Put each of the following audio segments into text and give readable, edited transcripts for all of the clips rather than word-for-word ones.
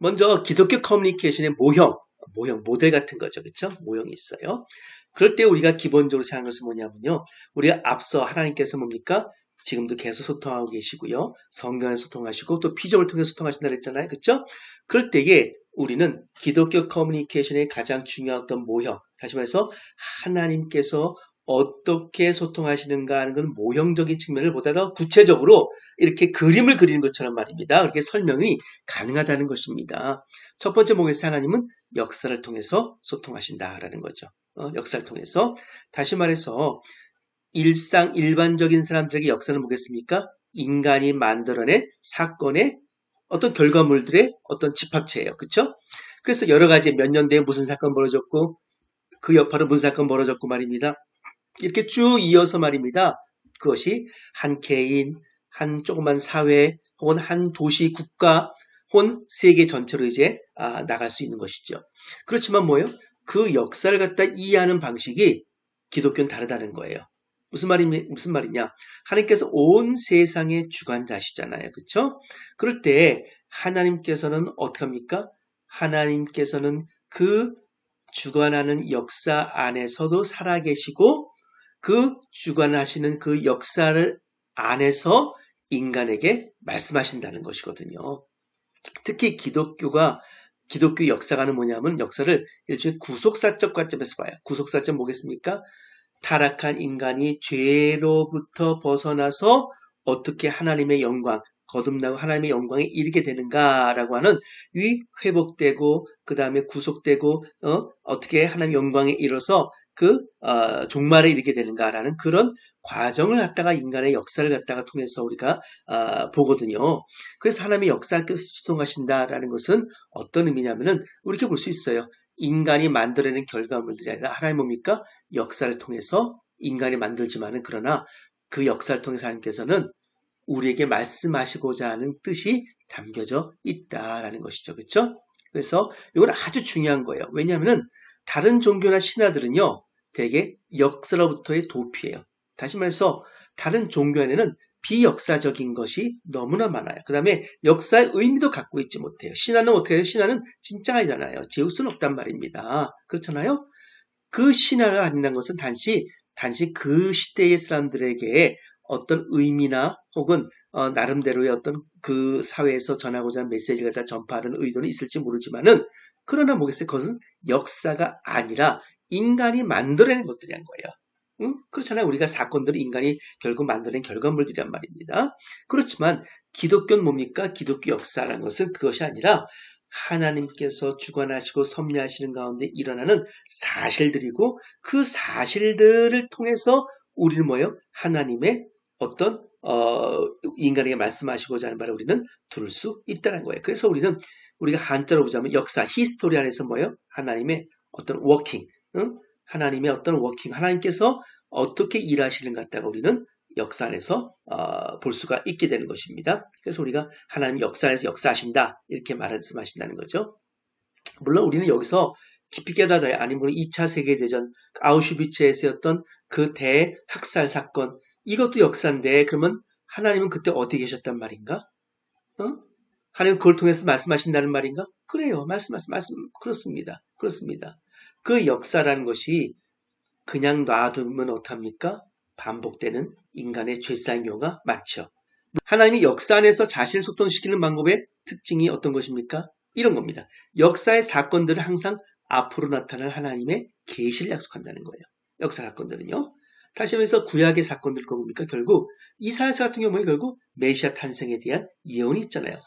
먼저 기독교 커뮤니케이션의 모형, 모델 같은 거죠. 그렇죠? 모형이 있어요. 그럴 때 우리가 기본적으로 생각하는 것은 뭐냐면요. 우리가 앞서 하나님께서 뭡니까? 지금도 계속 소통하고 계시고요. 성경에 소통하시고 또 피조물 통해 소통하신다 그랬잖아요. 그렇죠? 그럴 때에 우리는 기독교 커뮤니케이션의 가장 중요한 어떤 모형, 다시 말해서 하나님께서 어떻게 소통하시는가 하는 건 모형적인 측면을 보다 더 구체적으로 이렇게 그림을 그리는 것처럼 말입니다. 그렇게 설명이 가능하다는 것입니다. 첫 번째 뭐겠어요? 하나님은 역사를 통해서 소통하신다라는 거죠. 역사를 통해서. 다시 말해서 일반적인 사람들에게 역사는 뭐겠습니까? 인간이 만들어낸 사건의 어떤 결과물들의 어떤 집합체예요. 그렇죠? 그래서 여러 가지 몇 년 뒤에 무슨 사건 벌어졌고 그 여파로 무슨 사건 벌어졌고 말입니다. 이렇게 쭉 이어서 말입니다. 그것이 한 개인, 한 조그만 사회, 혹은 한 도시, 국가, 혹은 세계 전체로 이제 나갈 수 있는 것이죠. 그렇지만 뭐예요? 그 역사를 갖다 이해하는 방식이 기독교는 다르다는 거예요. 무슨 말이냐? 하나님께서 온 세상의 주관자시잖아요. 그렇죠? 그럴 때 하나님께서는 어떻게 합니까? 하나님께서는 그 주관하는 역사 안에서도 살아계시고 그 주관하시는 그 역사를 안에서 인간에게 말씀하신다는 것이거든요. 특히 기독교 역사가는 뭐냐면 역사를 일종의 구속사적 관점에서 봐요. 구속사점 뭐겠습니까? 타락한 인간이 죄로부터 벗어나서 어떻게 하나님의 영광, 거듭나고 하나님의 영광에 이르게 되는가라고 하는 이 회복되고 그 다음에 구속되고 어떻게 하나님의 영광에 이르러서 그 종말에 이르게 되는가라는 그런 과정을 갖다가 인간의 역사를 갖다가 통해서 우리가 보거든요. 그래서 하나님의 역사께서 소통하신다라는 것은 어떤 의미냐면은 우리 이렇게 볼 수 있어요. 인간이 만들어낸 결과물들이 아니라 하나님 뭡니까? 역사를 통해서 인간이 만들지만은 그러나 그 역사를 통해서 하나님께서는 우리에게 말씀하시고자 하는 뜻이 담겨져 있다라는 것이죠. 그렇죠? 그래서 이건 아주 중요한 거예요. 왜냐하면은 다른 종교나 신화들은요. 대개 역사로부터의 도피예요. 다시 말해서 다른 종교 안에는 비역사적인 것이 너무나 많아요. 그 다음에 역사의 의미도 갖고 있지 못해요. 신화는 어떻게 해요? 신화는 진짜가 아니잖아요. 제우스는 없단 말입니다. 그렇잖아요? 그 신화가 아니라는 것은 단지 그 시대의 사람들에게 어떤 의미나 혹은 나름대로의 어떤 그 사회에서 전하고자 하는 메시지를 갖다 전파하는 의도는 있을지 모르지만은 그러나 뭐겠어요? 그것은 역사가 아니라 인간이 만들어낸 것들이란 거예요. 응? 그렇잖아요. 우리가 사건들을 인간이 결국 만들어낸 결과물들이란 말입니다. 그렇지만 기독교는 뭡니까? 기독교 역사라는 것은 그것이 아니라 하나님께서 주관하시고 섭리하시는 가운데 일어나는 사실들이고 그 사실들을 통해서 우리는 뭐예요? 하나님의 어떤 인간에게 말씀하시고자 하는 바를 우리는 들을 수 있다는 거예요. 그래서 우리가 한자로 보자면 역사, 히스토리 안에서 뭐예요? 하나님의 어떤 워킹, 응? 하나님의 어떤 워킹, 하나님께서 어떻게 일하시는 것 같다가 우리는 역사 안에서 볼 수가 있게 되는 것입니다. 그래서 우리가 하나님 역사 안에서 역사하신다 이렇게 말씀하신다는 거죠. 물론 우리는 여기서 깊이 깨달아야 아니면 2차 세계대전 아우슈비츠에서였던 그 대학살 사건 이것도 역사인데 그러면 하나님은 그때 어디 계셨단 말인가? 하나님 그걸 통해서 말씀하신다는 말인가? 그래요. 말씀 그렇습니다. 그 역사라는 것이 그냥 놔두면 어떡합니까? 반복되는 인간의 죄사인 경우가 많죠. 하나님이 역사 안에서 자신을 소통시키는 방법의 특징이 어떤 것입니까? 이런 겁니다. 역사의 사건들을 항상 앞으로 나타날 하나님의 계시를 약속한다는 거예요. 역사 사건들은요. 다시 말해서 구약의 사건들 뭡니까? 결국 이사야서 같은 경우에 결국 메시아 탄생에 대한 예언이 있잖아요.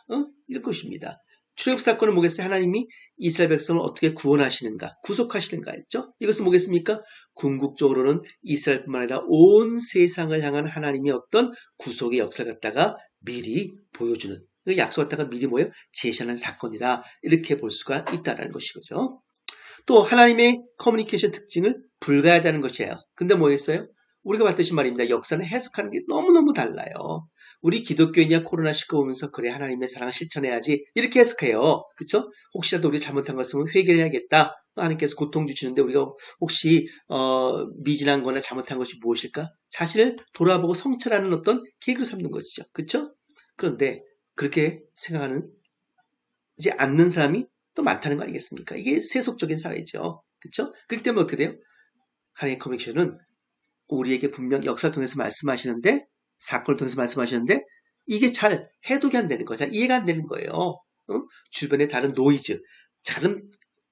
이런 것입니다. 출애굽 사건은 뭐겠어요? 하나님이 이스라엘 백성을 어떻게 구원하시는가, 구속하시는가 했죠? 이것은 뭐겠습니까? 궁극적으로는 이스라엘뿐만 아니라 온 세상을 향한 하나님의 어떤 구속의 역사를 갖다가 미리 보여주는, 그 약속 갖다가 미리 뭐예요? 제시하는 사건이다. 이렇게 볼 수가 있다는 것이죠. 또 하나님의 커뮤니케이션 특징을 불가하다는 것이에요. 근데 뭐겠어요? 우리가 봤듯이 말입니다. 역사는 해석하는 게 너무너무 달라요. 우리 기독교인이야 코로나19 보면서 그래 하나님의 사랑을 실천해야지 이렇게 해석해요. 그렇죠? 혹시라도 우리가 잘못한 것은 회개해야겠다. 하나님께서 고통 주시는데 우리가 혹시 미진한 거나 잘못한 것이 무엇일까? 자신을 돌아보고 성찰하는 어떤 계기로 삼는 것이죠. 그렇죠? 그런데 그렇게 생각하는 않는 사람이 또 많다는 거 아니겠습니까? 이게 세속적인 사회죠. 그렇죠? 그렇기 때문에 어떻게 돼요? 하나님의 커뮤니케이션은 우리에게 분명 역사를 통해서 말씀하시는데, 사건을 통해서 말씀하시는데, 이게 잘 해독이 안 되는 거예요. 잘 이해가 안 되는 거예요. 주변의 다른 노이즈, 다른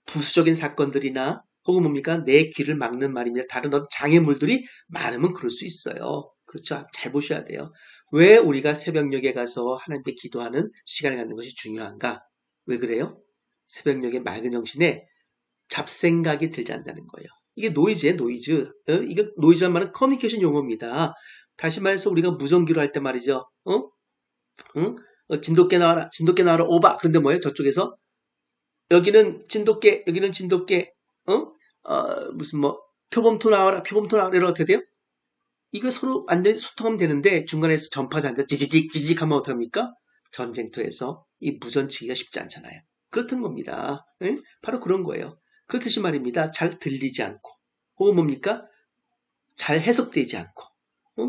부수적인 사건들이나 혹은 뭡니까? 내 귀를 막는 말입니다. 다른 어떤 장애물들이 많으면 그럴 수 있어요. 그렇죠? 잘 보셔야 돼요. 왜 우리가 새벽녘에 가서 하나님께 기도하는 시간을 갖는 것이 중요한가? 왜 그래요? 새벽녘에 맑은 정신에 잡생각이 들지 않는다는 거예요. 이게 노이즈예요, 노이즈. 이게 노이즈란 말은 커뮤니케이션 용어입니다. 다시 말해서 우리가 무전기로 할 때 말이죠. 응? 진돗개 나와라, 진돗개 나와라, 오바. 그런데 뭐예요? 저쪽에서 여기는 진돗개, 여기는 진돗개, 무슨 뭐 표범토 나와라, 표범토 나와라. 이러면 어떻게 돼요? 이거 서로 완전히 소통하면 되는데 중간에서 전파자한테 지지직 지지직 하면 어떡합니까? 전쟁터에서 이 무전치기가 쉽지 않잖아요. 그렇던 겁니다. 응? 바로 그런 거예요. 그렇듯이 말입니다. 잘 들리지 않고 혹은 뭡니까? 잘 해석되지 않고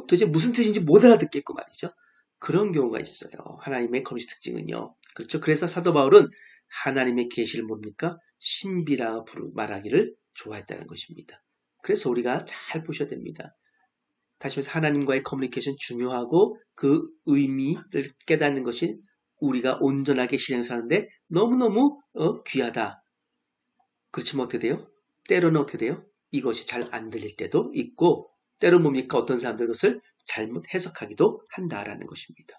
도대체 무슨 뜻인지 못 알아듣겠고 말이죠. 그런 경우가 있어요. 하나님의 커뮤니티 특징은요. 그렇죠. 그래서 사도 바울은 하나님의 계시를 뭡니까? 신비라 말하기를 좋아했다는 것입니다. 그래서 우리가 잘 보셔야 됩니다. 다시 말해서 하나님과의 커뮤니케이션 중요하고 그 의미를 깨닫는 것이 우리가 온전하게 신앙사는데 너무너무 귀하다. 그렇지만 어떻게 돼요? 때로는 어떻게 돼요? 이것이 잘 안 들릴 때도 있고 때로 뭡니까? 어떤 사람들 것을 잘못 해석하기도 한다라는 것입니다.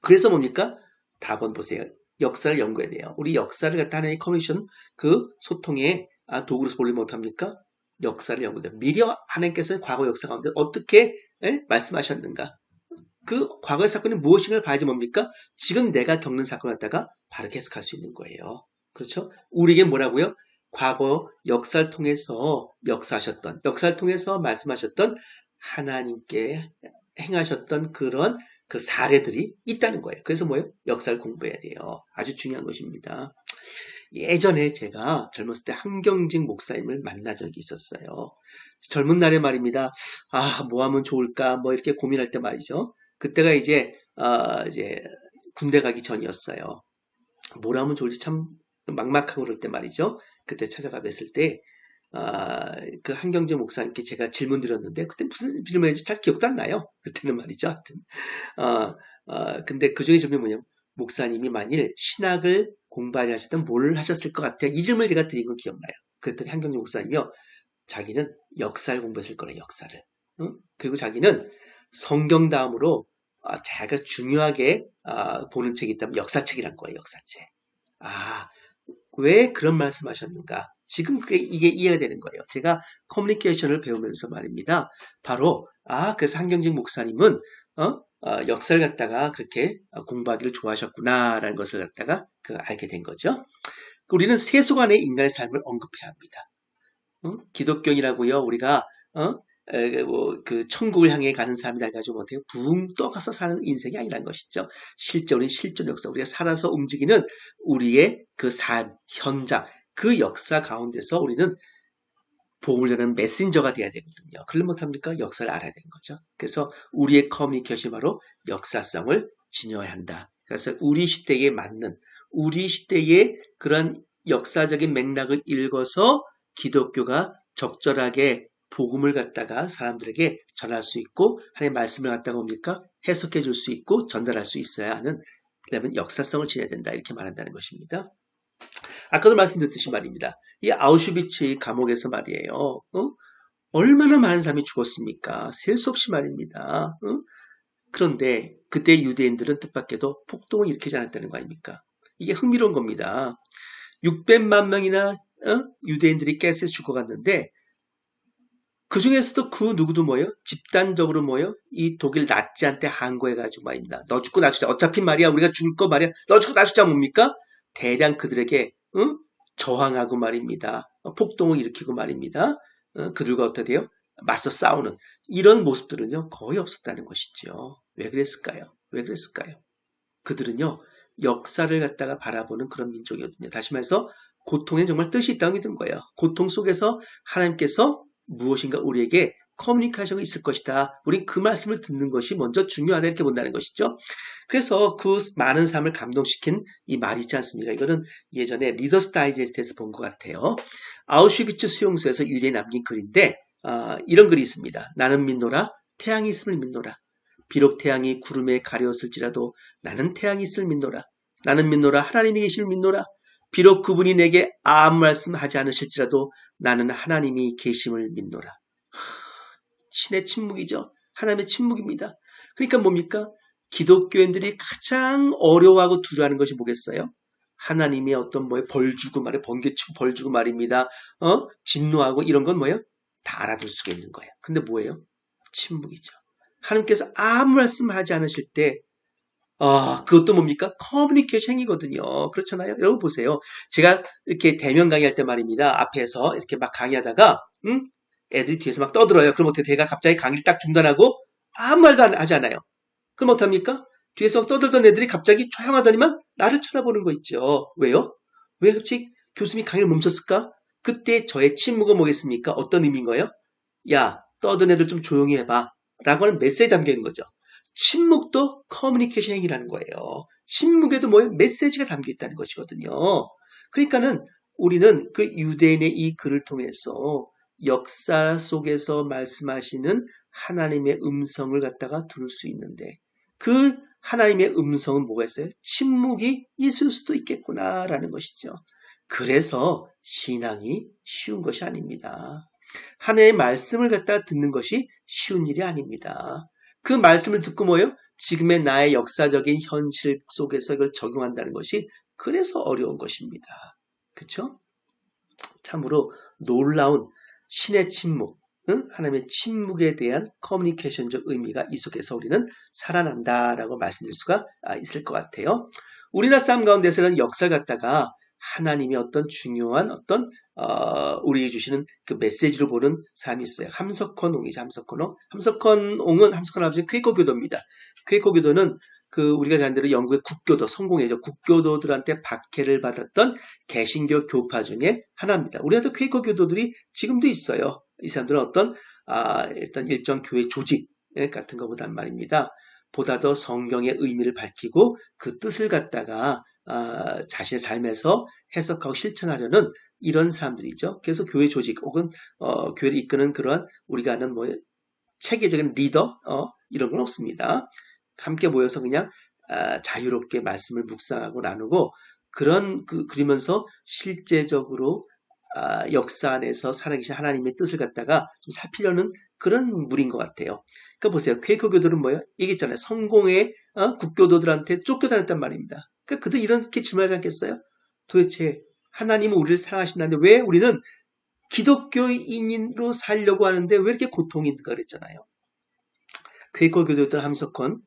그래서 뭡니까? 답은 보세요. 역사를 연구해야 돼요. 우리 역사를 갖다 하나의 커뮤니케이션 그 소통의 도구로서 보려 못합니까? 역사를 연구해야 돼요. 미리 하나님께서는 과거 역사 가운데 어떻게 말씀하셨는가? 그 과거의 사건이 무엇인가를 봐야지 뭡니까? 지금 내가 겪는 사건을 갖다가 바르게 해석할 수 있는 거예요. 그렇죠? 우리에게 뭐라고요? 과거 역사를 통해서 역사를 통해서 말씀하셨던 하나님께 행하셨던 그런 그 사례들이 있다는 거예요. 그래서 뭐예요? 역사를 공부해야 돼요. 아주 중요한 것입니다. 예전에 제가 젊었을 때 한경직 목사님을 만난 적이 있었어요. 젊은 날에 말입니다. 뭐 하면 좋을까? 뭐 이렇게 고민할 때 말이죠. 그때가 이제 군대 가기 전이었어요. 뭘 하면 좋을지 참 막막하고 그럴 때 말이죠. 그때 찾아가 뵀을 때, 그 한경재 목사님께 제가 질문 드렸는데, 그때 무슨 질문인지 잘 기억도 안 나요. 그때는 말이죠. 하여튼. 근데 그 중에 질문이 뭐냐면, 목사님이 만일 신학을 공부하지 하셨다면 뭘 하셨을 것 같아요? 이 질문을 제가 드린 건 기억나요. 그랬더니 한경재 목사님이요. 자기는 역사를 공부했을 거래요, 역사를. 응? 그리고 자기는 성경 다음으로 자기가 중요하게 보는 책이 있다면 역사책이란 거예요, 역사책. 왜 그런 말씀하셨는가? 지금 이게 이해가 되는 거예요. 제가 커뮤니케이션을 배우면서 말입니다. 바로 그래서 한경직 목사님은 역사를 갖다가 그렇게 공부하기를 좋아하셨구나라는 것을 갖다가 알게 된 거죠. 우리는 세속안의 인간의 삶을 언급해야 합니다. 기독교인이라고요. 우리가 그 천국을 향해 가는 삶이 돼가지고 못해요. 붕 떠가서 사는 인생이 아니라는 것이죠. 실제 우리는 실존 역사, 우리가 살아서 움직이는 우리의 그 삶, 현장, 그 역사 가운데서 우리는 복음을 전하는 메신저가 돼야 되거든요. 그걸 못합니까? 역사를 알아야 되는 거죠. 그래서 우리의 커뮤니케이션이 바로 역사성을 지녀야 한다. 그래서 우리 시대에 맞는, 우리 시대의 그런 역사적인 맥락을 읽어서 기독교가 적절하게 복음을 갖다가 사람들에게 전할 수 있고 하나님의 말씀을 갖다가 뭡니까? 해석해 줄 수 있고 전달할 수 있어야 하는, 그다음에 역사성을 지녀야 된다 이렇게 말한다는 것입니다. 아까도 말씀드렸듯이 말입니다. 이 아우슈비츠 감옥에서 말이에요. 얼마나 많은 사람이 죽었습니까? 셀 수 없이 말입니다. 그런데 그때 유대인들은 뜻밖에도 폭동을 일으키지 않았다는 거 아닙니까? 이게 흥미로운 겁니다. 600만 명이나 유대인들이 가스에 죽어갔는데 그 중에서도 그 누구도 뭐예요? 집단적으로 뭐예요? 이 독일 나치한테 항거해가지고 말입니다. 너 죽고 나 죽자. 어차피 말이야 우리가 죽을 거 말이야. 너 죽고 나 죽자 뭡니까? 대량 그들에게 저항하고 말입니다. 폭동을 일으키고 말입니다. 그들과 어떻게 돼요? 맞서 싸우는 이런 모습들은요 거의 없었다는 것이죠. 왜 그랬을까요? 왜 그랬을까요? 그들은요 역사를 갖다가 바라보는 그런 민족이거든요. 다시 말해서 고통에 정말 뜻이 있다고 믿은 거예요. 고통 속에서 하나님께서 무엇인가 우리에게 커뮤니케이션이 있을 것이다. 우린 그 말씀을 듣는 것이 먼저 중요하다 이렇게 본다는 것이죠. 그래서 그 많은 사람을 감동시킨 이 말이 있지 않습니까? 이거는 예전에 리더스 다이제스트에서 본 것 같아요. 아우슈비츠 수용소에서 유리에 남긴 글인데 이런 글이 있습니다. 나는 믿노라 태양이 있음을 믿노라. 비록 태양이 구름에 가려웠을지라도 나는 태양이 있음을 믿노라. 나는 믿노라 하나님이 계심을 믿노라. 비록 그분이 내게 아무 말씀하지 않으실지라도 나는 하나님이 계심을 믿노라. 신의 침묵이죠. 하나님의 침묵입니다. 그러니까 뭡니까? 기독교인들이 가장 어려워하고 두려워하는 것이 뭐겠어요? 하나님의 어떤 벌 주고 말해 번개치고 벌 주고 말입니다. 진노하고 이런 건 뭐예요? 다 알아둘 수가 있는 거예요. 근데 뭐예요? 침묵이죠. 하나님께서 아무 말씀하지 않으실 때 그것도 뭡니까? 커뮤니케이션 행위거든요. 그렇잖아요. 여러분 보세요. 제가 이렇게 대면 강의할 때 말입니다. 앞에서 이렇게 막 강의하다가 애들이 뒤에서 막 떠들어요. 그럼 어떻게 제가 갑자기 강의를 딱 중단하고 아무 말도 하지 않아요. 그럼 어떡합니까? 뒤에서 떠들던 애들이 갑자기 조용하더니만 나를 쳐다보는 거 있죠. 왜요? 왜 갑자기 교수님이 강의를 멈췄을까? 그때 저의 침묵은 뭐겠습니까? 어떤 의미인 거예요? 야, 떠든 애들 좀 조용히 해봐. 라고 하는 메시지 담겨 있는 거죠. 침묵도 커뮤니케이션 행위라는 거예요. 침묵에도 뭐예요? 메시지가 담겨 있다는 것이거든요. 그러니까는 우리는 그 유대인의 이 글을 통해서 역사 속에서 말씀하시는 하나님의 음성을 갖다가 들을 수 있는데 그 하나님의 음성은 뭐가 있어요? 침묵이 있을 수도 있겠구나라는 것이죠. 그래서 신앙이 쉬운 것이 아닙니다. 하나님의 말씀을 갖다가 듣는 것이 쉬운 일이 아닙니다. 그 말씀을 듣고 뭐예요? 지금의 나의 역사적인 현실 속에서 이걸 적용한다는 것이 그래서 어려운 것입니다. 그렇죠? 참으로 놀라운 신의 침묵, 하나님의 침묵에 대한 커뮤니케이션적 의미가 이 속에서 우리는 살아난다라고 말씀드릴 수가 있을 것 같아요. 우리나라 삶 가운데서는 역사를 갖다가 하나님의 어떤 중요한 어떤 우리에게 주시는 그 메시지로 보는 삶이 있어요. 함석헌 옹이죠. 함석헌 옹. 함석헌 아버지는 퀘이커 교도입니다. 퀘이커 교도는 그 우리가 잘 대로 영국의 국교도 성공회죠. 국교도들한테 박해를 받았던 개신교 교파 중에 하나입니다. 우리나라도 퀘이커 교도들이 지금도 있어요. 이 사람들은 어떤 일단 일정 교회 조직 같은 것보단 말입니다. 보다 더 성경의 의미를 밝히고 그 뜻을 갖다가 자신의 삶에서 해석하고 실천하려는 이런 사람들이죠. 그래서 교회 조직 혹은 교회를 이끄는 그러한 우리가 아는 체계적인 리더 이런 건 없습니다. 함께 모여서 그냥 자유롭게 말씀을 묵상하고 나누고 그러면서 실제적으로 역사 안에서 살아계신 하나님의 뜻을 갖다가 좀 살피려는 그런 무리인 것 같아요. 그러니까 보세요. 퀘이커 교도는 뭐예요? 얘기했잖아요. 성공의 국교도들한테 쫓겨다녔단 말입니다. 그러니까 그들 이렇게 질문하지 않겠어요? 도대체 하나님은 우리를 사랑하신다는데 왜 우리는 기독교인으로 살려고 하는데 왜 이렇게 고통인가 그랬잖아요. 퀘이커 교도였던 함석헌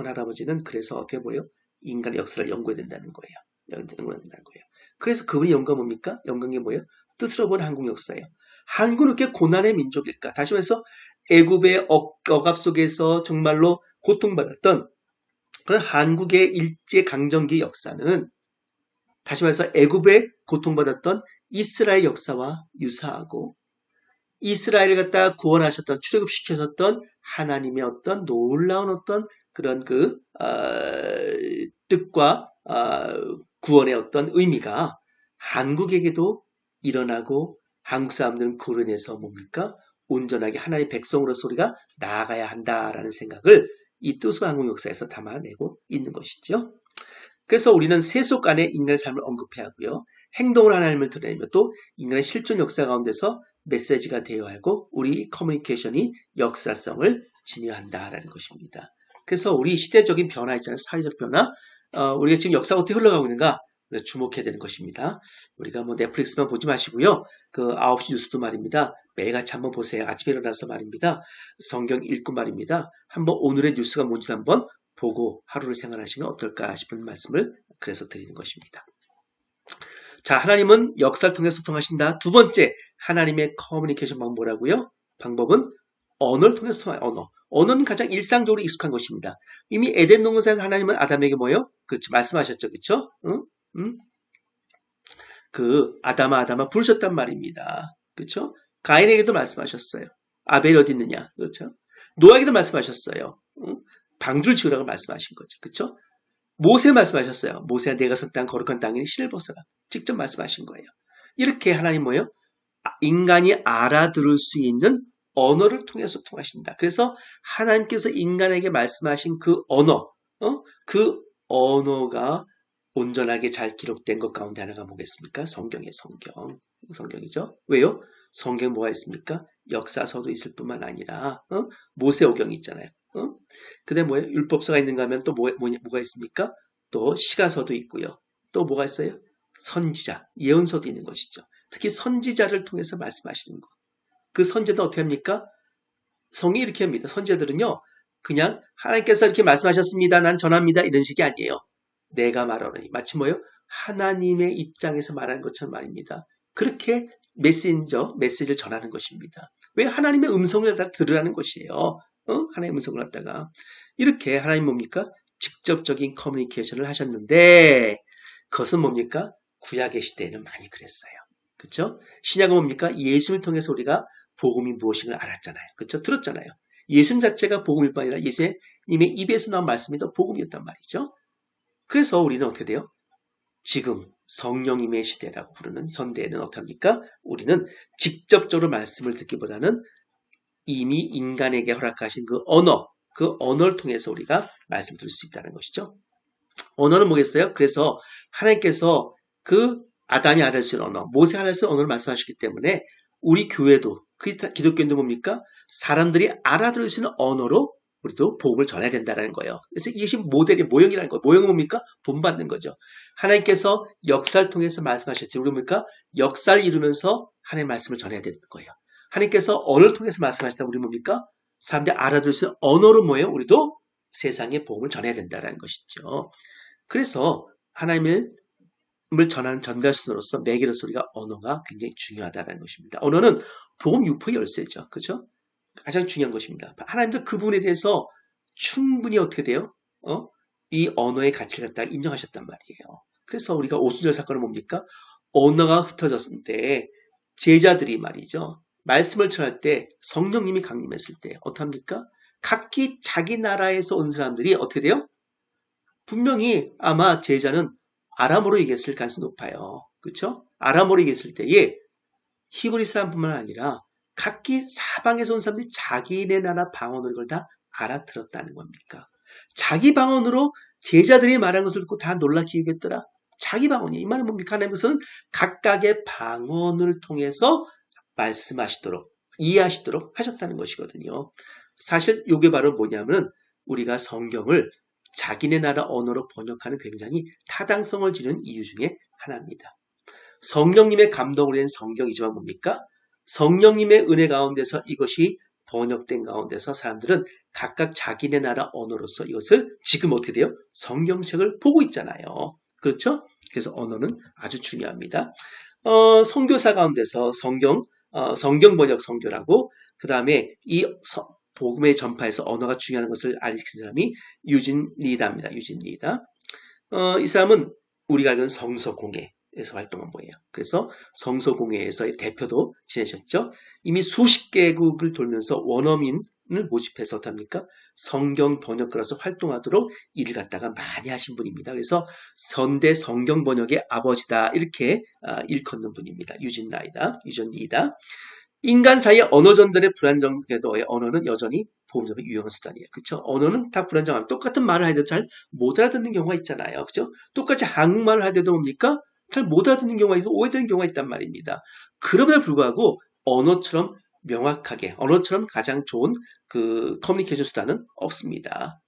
할아버지는 그래서 어떻게 보여요? 인간의 역사를 연구해야 된다는 거예요. 연구해야 된다는 거예요. 그래서 그분이 연구가 뭡니까? 연구한 게 뭐예요? 뜻으로 본 한국 역사예요. 한국은 이렇게 고난의 민족일까? 다시 말해서 애굽의 억압 속에서 정말로 고통받았던 그런 한국의 일제강점기 역사는 다시 말해서 애굽에 고통받았던 이스라엘 역사와 유사하고 이스라엘을 갖다가 구원하셨던 출애굽시키셨던 하나님의 어떤 놀라운 어떤 그런 뜻과 구원의 어떤 의미가 한국에게도 일어나고 한국 사람들은 그로 인해서 뭡니까? 온전하게 하나님의 백성으로서 우리가 나아가야 한다라는 생각을 이 뜻의 한국 역사에서 담아내고 있는 것이죠. 그래서 우리는 세속 안에 인간의 삶을 언급해야 하고요. 행동을 하나님을 드러내며 또 인간의 실존 역사 가운데서 메시지가 되어야 하고 우리 커뮤니케이션이 역사성을 지녀한다라는 것입니다. 그래서 우리 시대적인 변화 있잖아요. 사회적 변화. 우리가 지금 역사가 어떻게 흘러가고 있는가 주목해야 되는 것입니다. 우리가 넷플릭스만 보지 마시고요. 그 9시 뉴스도 말입니다. 매일같이 한번 보세요. 아침에 일어나서 말입니다. 성경 읽고 말입니다. 한번 오늘의 뉴스가 뭔지 한번 보고 하루를 생활하시면 어떨까 싶은 말씀을 그래서 드리는 것입니다. 자, 하나님은 역사를 통해 소통하신다. 두 번째, 하나님의 커뮤니케이션 방법 뭐라고요? 방법은 언어를 통해서 소통해요. 언어는 가장 일상적으로 익숙한 것입니다. 이미 에덴 동산에서 하나님은 아담에게 뭐예요? 그렇죠. 말씀하셨죠. 그렇죠? 아담아 부르셨단 말입니다. 그렇죠? 가인에게도 말씀하셨어요. 아벨이 어디 있느냐. 그렇죠? 노아에게도 말씀하셨어요. 응? 방주를 지으라고 말씀하신 거죠. 그렇죠? 모세 말씀하셨어요. 모세야 내가 선 땅 거룩한 땅이니 실을 벗어라. 직접 말씀하신 거예요. 이렇게 하나님 뭐예요? 인간이 알아들을 수 있는 언어를 통해서 통하신다. 그래서 하나님께서 인간에게 말씀하신 그 언어, 그 언어가 온전하게 잘 기록된 것 가운데 하나가 뭐겠습니까? 성경이에요. 성경이죠. 왜요? 성경에 뭐가 있습니까? 역사서도 있을 뿐만 아니라 모세오경이 있잖아요. 그다음에 뭐예요? 율법서가 있는가 하면 또 뭐가 있습니까? 또 시가서도 있고요. 또 뭐가 있어요? 선지자, 예언서도 있는 것이죠. 특히 선지자를 통해서 말씀하시는 것. 그 선지자도 어떻게 합니까? 성이 이렇게 합니다. 선지자들은요. 그냥 하나님께서 이렇게 말씀하셨습니다. 난 전합니다. 이런 식이 아니에요. 내가 말하노니. 마치 뭐예요? 하나님의 입장에서 말하는 것처럼 말입니다. 그렇게 메시지를 전하는 것입니다. 왜? 하나님의 음성을 들으라는 것이에요. 하나님의 음성을 갖다가. 이렇게 하나님 뭡니까? 직접적인 커뮤니케이션을 하셨는데 그것은 뭡니까? 구약의 시대에는 많이 그랬어요. 그렇죠? 신약은 뭡니까? 예수를 통해서 우리가 복음이 무엇인가 알았잖아요. 그렇죠? 들었잖아요. 예수 자체가 복음일 뿐 아니라 예수님의 입에서 나온 말씀이 더 복음이었단 말이죠. 그래서 우리는 어떻게 돼요? 지금 성령님의 시대라고 부르는 현대에는 어떻게 합니까? 우리는 직접적으로 말씀을 듣기보다는 이미 인간에게 허락하신 그 언어를 통해서 우리가 말씀 들을 수 있다는 것이죠. 언어는 뭐겠어요? 그래서 하나님께서 그 아담이 알을 수 있는 언어, 모세가 알을 수 있는 언어를 말씀하셨기 때문에 우리 교회도, 기독교인도 뭡니까? 사람들이 알아들을 수 있는 언어로 우리도 복음을 전해야 된다는 거예요. 그래서 이것이 모델이 모형이라는 거예요. 모형은 뭡니까? 본받는 거죠. 하나님께서 역사를 통해서 말씀하셨지. 우리 뭡니까? 역사를 이루면서 하나님의 말씀을 전해야 되는 거예요. 하나님께서 언어를 통해서 말씀하시다 우리 뭡니까? 사람들이 알아들을 수 있는 언어로 뭐예요? 우리도 세상에 복음을 전해야 된다는 것이죠. 그래서 하나님을 전하는 전달수로서 매개로서 우리가 언어가 굉장히 중요하다는 것입니다. 언어는 복음 유포의 열쇠죠. 그렇죠? 가장 중요한 것입니다. 하나님도 그 부분에 대해서 충분히 어떻게 돼요? 이 언어의 가치를 갖다가 인정하셨단 말이에요. 그래서 우리가 오순절 사건은 뭡니까? 언어가 흩어졌을 때 제자들이 말이죠. 말씀을 전할 때 성령님이 강림했을 때 어떡합니까? 각기 자기 나라에서 온 사람들이 어떻게 돼요? 분명히 아마 제자는 아람어로 얘기했을 가능성이 높아요. 그렇죠? 아람어로 얘기했을 때에 히브리 사람뿐만 아니라 각기 사방에서 온 사람들이 자기네 나라 방언으로 이걸 다 알아들었다는 겁니까? 자기 방언으로 제자들이 말한 것을 듣고 다 놀라 기우겠더라. 자기 방언이에요. 이 말은 뭡니까? 하나님께서는 각각의 방언을 통해서 말씀하시도록 이해하시도록 하셨다는 것이거든요. 사실 이게 바로 뭐냐면 우리가 성경을 자기네 나라 언어로 번역하는 굉장히 타당성을 지닌 이유 중에 하나입니다. 성령님의 감동으로 된 성경이지만 뭡니까? 성령님의 은혜 가운데서 이것이 번역된 가운데서 사람들은 각각 자기네 나라 언어로서 이것을 지금 어떻게 돼요? 성경책을 보고 있잖아요. 그렇죠? 그래서 언어는 아주 중요합니다. 선교사 가운데서 성경 번역 선교라고 그 다음에 이 복음의 전파에서 언어가 중요한 것을 알려진 사람이 유진 리다입니다. 유진 리다. 이 사람은 우리가 알고 있는 성서공회에서 활동한 분이에요. 그래서 성서공회에서의 대표도 지내셨죠. 이미 수십 개국을 돌면서 원어민을 모집해서 어떻습니까? 성경 번역가로서 활동하도록 일을 갖다가 많이 하신 분입니다. 그래서 선대 성경 번역의 아버지다 이렇게 일컫는 분입니다. 유진 리다. 인간 사이의 언어 전달의 불안정에도 언어는 여전히 복음 전파의 유용한 수단이에요. 그렇죠? 언어는 다 불안정하면 똑같은 말을 해도 잘 못 알아듣는 경우가 있잖아요. 그렇죠? 똑같이 한국말을 하더라도 뭡니까? 잘 못 알아듣는 경우가 있고 오해되는 경우가 있단 말입니다. 그럼에도 불구하고 언어처럼 명확하게 언어처럼 가장 좋은 그 커뮤니케이션 수단은 없습니다.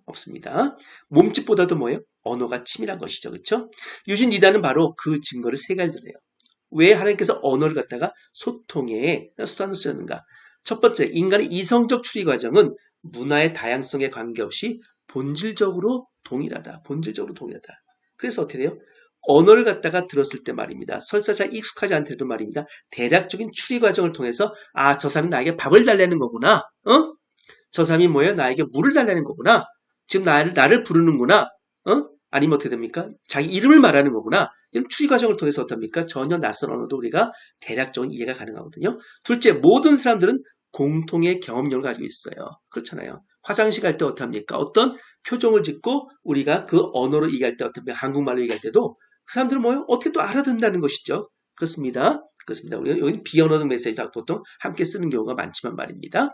없습니다. 몸짓보다도 뭐예요? 언어가 치밀한 것이죠. 그렇죠? 유진 리다는 바로 그 증거를 세 가지 드려요. 왜 하나님께서 언어를 갖다가 소통의 수단으로 쓰였는가? 첫 번째, 인간의 이성적 추리 과정은 문화의 다양성에 관계없이 본질적으로 동일하다. 그래서 어떻게 돼요? 언어를 갖다가 들었을 때 말입니다. 설사 잘 익숙하지 않더라도 말입니다. 대략적인 추리 과정을 통해서 저 사람이 나에게 밥을 달라는 거구나. 저 사람이 뭐예요? 나에게 물을 달라는 거구나. 지금 나를 부르는구나. 아니면 어떻게 됩니까? 자기 이름을 말하는 거구나. 이런 추리 과정을 통해서 어떻습니까? 전혀 낯선 언어도 우리가 대략적인 이해가 가능하거든요. 둘째, 모든 사람들은 공통의 경험력을 가지고 있어요. 그렇잖아요. 화장실 갈 때 어떻습니까? 어떤 표정을 짓고 우리가 그 언어로 얘기할 때 어떻습니까? 한국말로 얘기할 때도 그 사람들은 뭐요? 어떻게 또 알아듣는다는 것이죠. 그렇습니다. 그렇습니다. 우리는 여기 비언어적 메시지도 보통 함께 쓰는 경우가 많지만 말입니다.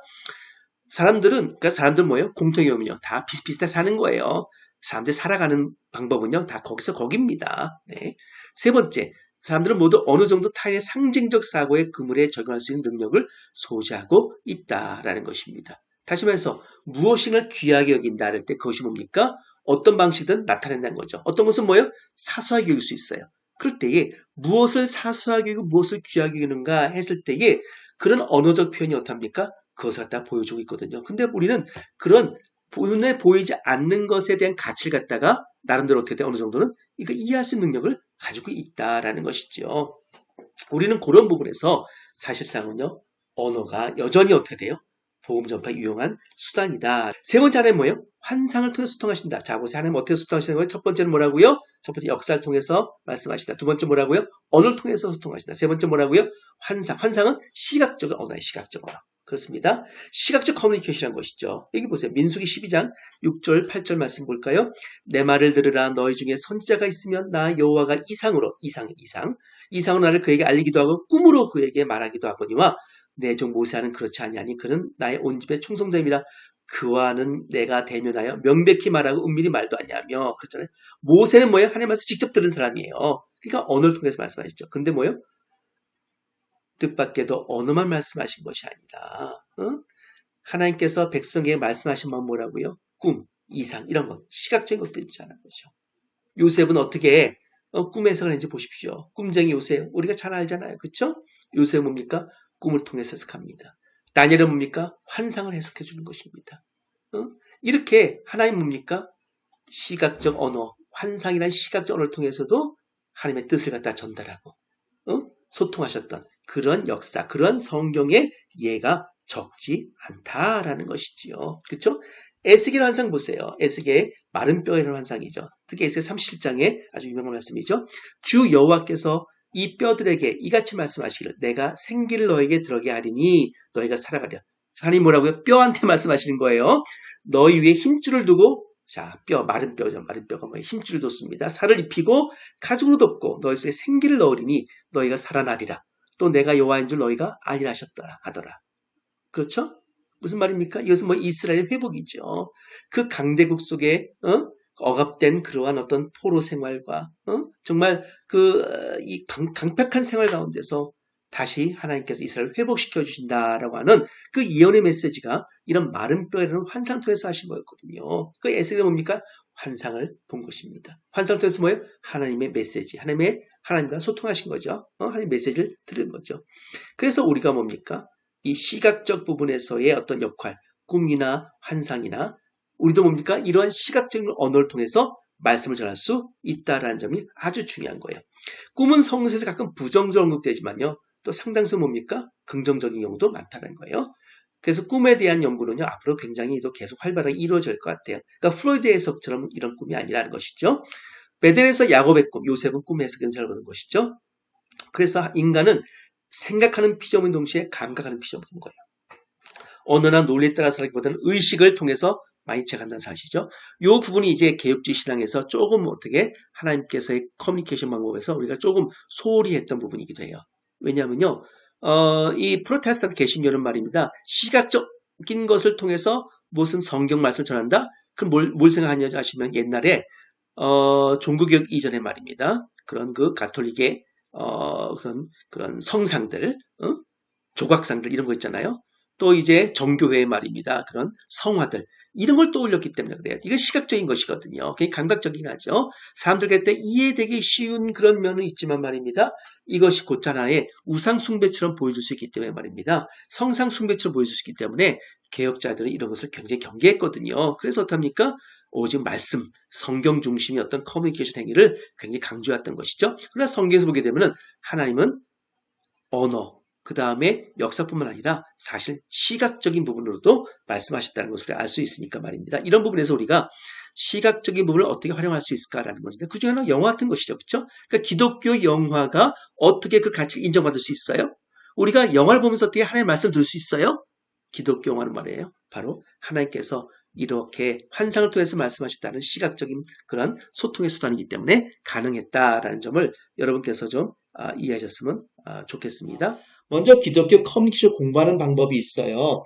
그러니까 사람들 뭐예요? 공통의 경험이요. 다 비슷비슷하게 사는 거예요. 사람들이 살아가는 방법은요, 다 거기서 거깁니다. 네. 세 번째, 사람들은 모두 어느 정도 타인의 상징적 사고의 그물에 적용할 수 있는 능력을 소지하고 있다라는 것입니다. 다시 말해서 무엇인가 귀하게 여긴다 할 때 그것이 뭡니까? 어떤 방식이든 나타낸다는 거죠. 어떤 것은 뭐예요? 사소하게 여길 수 있어요. 그럴 때에 무엇을 사소하게 여기고 무엇을 귀하게 여기는가 했을 때에 그런 언어적 표현이 어떻습니까? 그것을 갖다 보여주고 있거든요. 근데 우리는 그런 눈에 보이지 않는 것에 대한 가치를 갖다가 나름대로 어떻게 돼 어느 정도는 이거 이해할 수 있는 능력을 가지고 있다라는 것이죠. 우리는 그런 부분에서 사실상은요 언어가 여전히 어떻게 돼요? 복음 전파에 유용한 수단이다. 세 번째 하나는 뭐예요? 환상을 통해 소통하신다. 자 보세요. 하나님 어떻게 소통하시는 거예요? 첫 번째는 뭐라고요? 첫 번째 역사를 통해서 말씀하신다. 두 번째 뭐라고요? 언어를 통해서 소통하신다. 세 번째 뭐라고요? 환상. 환상은 시각적 언어예요. 시각적 언어. 그렇습니다. 시각적 커뮤니케이션이라는 것이죠. 여기 보세요. 민수기 12장 6절 8절 말씀 볼까요? 내 말을 들으라. 너희 중에 선지자가 있으면 나 여호와가 이상으로 나를 그에게 알리기도 하고 꿈으로 그에게 말하기도 하거니와 내 종 모세와는 그렇지 아니하니 그는 나의 온 집의 충성됨이라 그와는 내가 대면하여 명백히 말하고 은밀히 말도 아니하며 그렇잖아요. 모세는 뭐예요? 하나님 말씀 직접 들은 사람이에요. 그러니까 언어를 통해서 말씀하시죠. 근데 뭐예요? 뜻밖에도 언어만 말씀하신 것이 아니라 하나님께서 백성에게 말씀하신 건 뭐라고요? 꿈, 이상 이런 것, 시각적인 것도 있잖아요. 거죠. 요셉은 어떻게 꿈 해석을 했는지 보십시오. 꿈쟁이 요셉 우리가 잘 알잖아요. 그렇죠? 요셉은 뭡니까? 꿈을 통해서 해석합니다. 다니엘은 뭡니까? 환상을 해석해 주는 것입니다. 이렇게 하나님 뭡니까? 시각적 언어, 환상이라는 시각적 언어를 통해서도 하나님의 뜻을 갖다 전달하고 소통하셨던 그런 역사, 그런 성경의 예가 적지 않다라는 것이지요. 그렇죠? 에스겔 환상 보세요. 에스겔의 마른 뼈이라는 환상이죠. 특히 에스겔 37장에 아주 유명한 말씀이죠. 주 여호와께서 이 뼈들에게 이같이 말씀하시기를 내가 생기를 너에게 들어게 하리니 너희가 살아가랴. 하나님 뭐라고요? 뼈한테 말씀하시는 거예요. 너희 위에 힘줄을 두고 자, 마른 뼈죠. 마른 뼈가 뭐예요? 힘줄을 뒀습니다. 살을 입히고 가죽으로 덮고 너희 속에 생기를 넣으리니 너희가 살아나리라. 또 내가 여호와인 줄 너희가 알리라 하더라. 그렇죠? 무슨 말입니까? 이것은 뭐 이스라엘의 회복이죠. 그 강대국 속에 억압된 그러한 어떤 포로 생활과 정말 이 강팍한 생활 가운데서 다시 하나님께서 이스라엘을 회복시켜 주신다라고 하는 그 예언의 메시지가 이런 마른 뼈라는 환상 통해서 하신 거였거든요. 그 에스겔은 뭡니까? 환상을 본 것입니다. 환상 통해서 뭐예요? 하나님의 메시지, 하나님과 소통하신 거죠. 하나님의 메시지를 들은 거죠. 그래서 우리가 뭡니까? 이 시각적 부분에서의 어떤 역할, 꿈이나 환상이나 우리도 뭡니까? 이러한 시각적인 언어를 통해서 말씀을 전할 수 있다라는 점이 아주 중요한 거예요. 꿈은 성서에서 가끔 부정적으로 언급되지만요. 또 상당수 뭡니까? 긍정적인 경우도 많다는 거예요. 그래서 꿈에 대한 연구는요. 앞으로 굉장히 또 계속 활발하게 이루어질 것 같아요. 그러니까 프로이드 해석처럼 이런 꿈이 아니라는 것이죠. 베델에서 야곱의 꿈, 요셉은 꿈 해석 연설을 보는 것이죠. 그래서 인간은 생각하는 피조물인 동시에 감각하는 피조물인 거예요. 언어나 논리에 따라 살기보다는 의식을 통해서 많이 채간다는 사실이죠. 이 부분이 이제 개혁주의 신앙에서 조금 어떻게 하나님께서의 커뮤니케이션 방법에서 우리가 조금 소홀히 했던 부분이기도 해요. 왜냐하면요, 이 프로테스탄트 개신교는 말입니다. 시각적인 것을 통해서 무슨 성경 말씀을 전한다? 그럼 뭘 생각하냐 하시면 옛날에 종교개혁 이전에 말입니다. 그런 그 가톨릭의 그런 성상들, 조각상들 이런 거 있잖아요. 또 이제 정교회의 말입니다. 그런 성화들 이런 걸 떠올렸기 때문에 그래요. 이건 시각적인 것이거든요. 그게 감각적이긴 하죠. 사람들께 때 이해되기 쉬운 그런 면은 있지만 말입니다. 이것이 곧잘 하나의 우상 숭배처럼 보여줄 수 있기 때문에 말입니다. 성상 숭배처럼 보여줄 수 있기 때문에 개혁자들은 이런 것을 굉장히 경계했거든요. 그래서 어떻습니까? 오직 말씀, 성경 중심의 어떤 커뮤니케이션 행위를 굉장히 강조했던 것이죠. 그러나 성경에서 보게 되면은 하나님은 언어, 그 다음에 역사뿐만 아니라 사실 시각적인 부분으로도 말씀하셨다는 것을 알 수 있으니까 말입니다. 이런 부분에서 우리가 시각적인 부분을 어떻게 활용할 수 있을까라는 것인데 그 중에 하나가 영화 같은 것이죠. 그렇죠? 그러니까 기독교 영화가 어떻게 그 가치를 인정받을 수 있어요? 우리가 영화를 보면서 어떻게 하나님의 말씀을 들을 수 있어요? 기독교 영화는 말이에요. 바로 하나님께서 이렇게 환상을 통해서 말씀하셨다는 시각적인 그런 소통의 수단이기 때문에 가능했다라는 점을 여러분께서 좀 이해하셨으면 좋겠습니다. 먼저 기독교 커뮤니케이션 공부하는 방법이 있어요.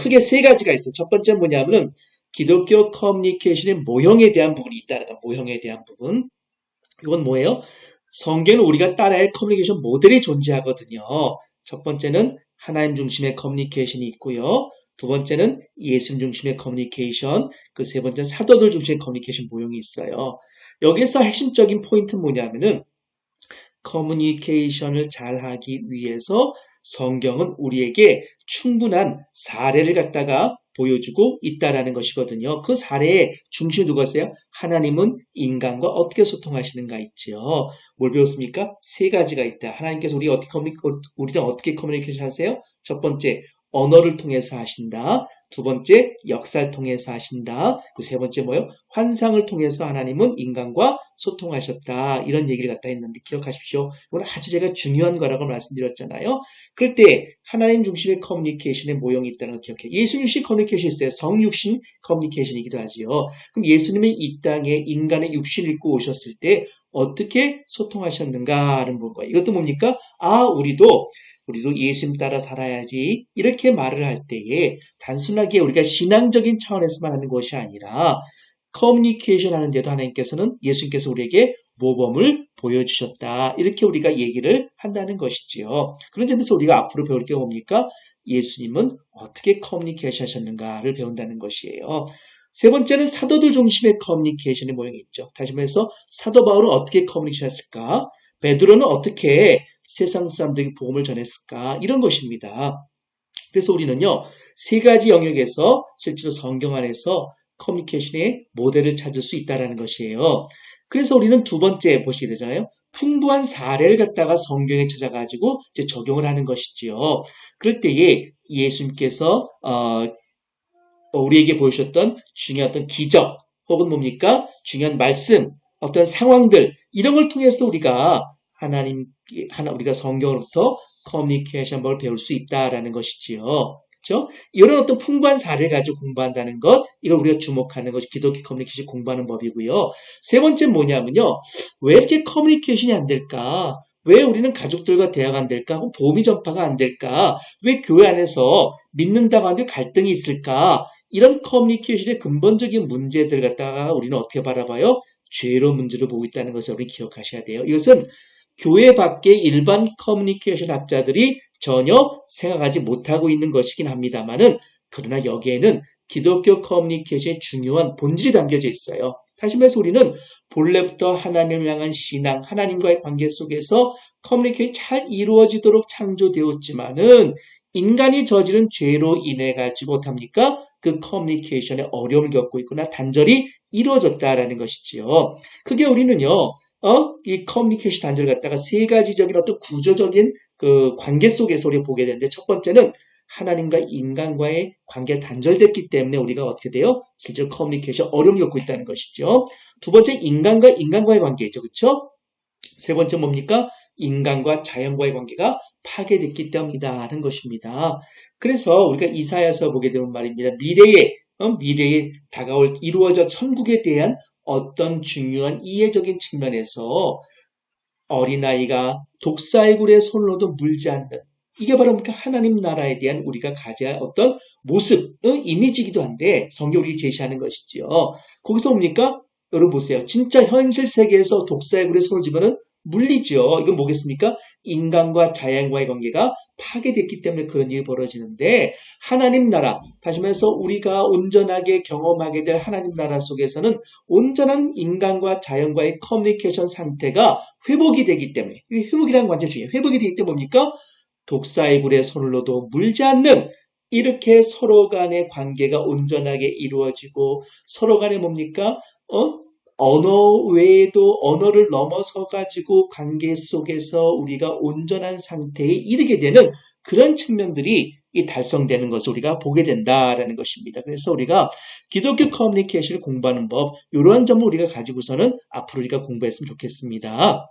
크게 세 가지가 있어요. 첫 번째는 뭐냐면은 기독교 커뮤니케이션의 모형에 대한 부분이 있다는 거. 모형에 대한 부분. 이건 뭐예요? 성경은 우리가 따라야 할 커뮤니케이션 모델이 존재하거든요. 첫 번째는 하나님 중심의 커뮤니케이션이 있고요. 두 번째는 예수님 중심의 커뮤니케이션, 그 세 번째는 사도들 중심의 커뮤니케이션 모형이 있어요. 여기서 핵심적인 포인트는 뭐냐면은 커뮤니케이션을 잘하기 위해서 성경은 우리에게 충분한 사례를 갖다가 보여주고 있다라는 것이거든요. 그 사례의 중심이 누구였어요? 하나님은 인간과 어떻게 소통하시는가 있죠. 뭘 배웠습니까? 세 가지가 있다. 하나님께서 우리랑 어떻게 커뮤니케이션 하세요? 첫 번째, 언어를 통해서 하신다. 두 번째, 역사를 통해서 하신다. 그 세 번째 뭐예요? 환상을 통해서 하나님은 인간과 소통하셨다. 이런 얘기를 갖다 했는데 기억하십시오. 이건 아주 제가 중요한 거라고 말씀드렸잖아요. 그럴 때 하나님 중심의 커뮤니케이션의 모형이 있다는 걸 기억해요. 예수님 중심 커뮤니케이션이 있어요. 성육신 커뮤니케이션이기도 하지요. 그럼 예수님이 이 땅에 인간의 육신을 입고 오셨을 때 어떻게 소통하셨는가를 볼 거예요. 이것도 뭡니까? 우리도 예수님 따라 살아야지 이렇게 말을 할 때에 단순하게 우리가 신앙적인 차원에서만 하는 것이 아니라 커뮤니케이션 하는데도 하나님께서는 예수님께서 우리에게 모범을 보여주셨다. 이렇게 우리가 얘기를 한다는 것이지요. 그런 점에서 우리가 앞으로 배울 게 뭡니까? 예수님은 어떻게 커뮤니케이션 하셨는가를 배운다는 것이에요. 세 번째는 사도들 중심의 커뮤니케이션의 모형이 있죠. 다시 말해서 사도 바울은 어떻게 커뮤니케이션 했을까? 베드로는 어떻게 세상 사람들에게 복음을 전했을까? 이런 것입니다. 그래서 우리는요, 세 가지 영역에서 실제로 성경 안에서 커뮤니케이션의 모델을 찾을 수 있다는 것이에요. 그래서 우리는 두 번째 보시게 되잖아요. 풍부한 사례를 갖다가 성경에 찾아가지고 이제 적용을 하는 것이지요. 그럴 때에 예수님께서 우리에게 보여주셨던 중요한 어떤 기적 혹은 뭡니까? 중요한 말씀, 어떤 상황들 이런 걸 통해서 우리가 우리가 성경으로부터 커뮤니케이션을 배울 수 있다라는 것이지요. 그렇죠? 이런 어떤 풍부한 사례를 가지고 공부한다는 것, 이걸 우리가 주목하는 것이 기독교 커뮤니케이션 공부하는 법이고요. 세 번째 뭐냐면요. 왜 이렇게 커뮤니케이션이 안 될까? 왜 우리는 가족들과 대화가 안 될까? 혹은 복음이 전파가 안 될까? 왜 교회 안에서 믿는다고 하는데 갈등이 있을까? 이런 커뮤니케이션의 근본적인 문제들 갖다가 우리는 어떻게 바라봐요? 죄로 문제로 보고 있다는 것을 우리 기억하셔야 돼요. 이것은 교회 밖의 일반 커뮤니케이션 학자들이 전혀 생각하지 못하고 있는 것이긴 합니다만은 그러나 여기에는 기독교 커뮤니케이션의 중요한 본질이 담겨져 있어요. 다시 말해서 우리는 본래부터 하나님을 향한 신앙, 하나님과의 관계 속에서 커뮤니케이션이 잘 이루어지도록 창조되었지만은 인간이 저지른 죄로 인해 가지고 어떡합니까? 그 커뮤니케이션에 어려움을 겪고 있거나 단절이 이루어졌다라는 것이지요. 그게 우리는요. 이 커뮤니케이션 단절을 갖다가 세 가지적인 어떤 구조적인 그 관계 속에서 우리가 보게 되는데 첫 번째는 하나님과 인간과의 관계가 단절됐기 때문에 우리가 어떻게 돼요? 실제로 커뮤니케이션 어려움을 겪고 있다는 것이죠. 두 번째 인간과 인간과의 관계죠. 그렇죠? 세 번째 뭡니까? 인간과 자연과의 관계가 파괴됐기 때문이다 하는 것입니다. 그래서 우리가 이사야서 보게 되는 말입니다. 미래에 다가올 이루어져 천국에 대한 어떤 중요한 이해적인 측면에서 어린아이가 독사의 굴에 손으로도 물지 않는 이게 바로 하나님 나라에 대한 우리가 가져야 할 어떤 모습, 이미지이기도 한데 성경이 제시하는 것이지요. 거기서 뭡니까? 여러분 보세요. 진짜 현실 세계에서 독사의 굴에 손을 쥐면은 물리죠. 이건 뭐겠습니까? 인간과 자연과의 관계가 파괴됐기 때문에 그런 일이 벌어지는데 하나님 나라, 다시 말해서 우리가 온전하게 경험하게 될 하나님 나라 속에서는 온전한 인간과 자연과의 커뮤니케이션 상태가 회복이 되기 때문에 회복이라는 관점 중에 회복이 되기 때문에 뭡니까? 독사의 굴에 손을 넣어도 물지 않는 이렇게 서로 간의 관계가 온전하게 이루어지고 서로 간에 뭡니까? 언어 외에도 언어를 넘어서 가지고 관계 속에서 우리가 온전한 상태에 이르게 되는 그런 측면들이 이 달성되는 것을 우리가 보게 된다라는 것입니다. 그래서 우리가 기독교 커뮤니케이션을 공부하는 법, 이러한 점을 우리가 가지고서는 앞으로 우리가 공부했으면 좋겠습니다.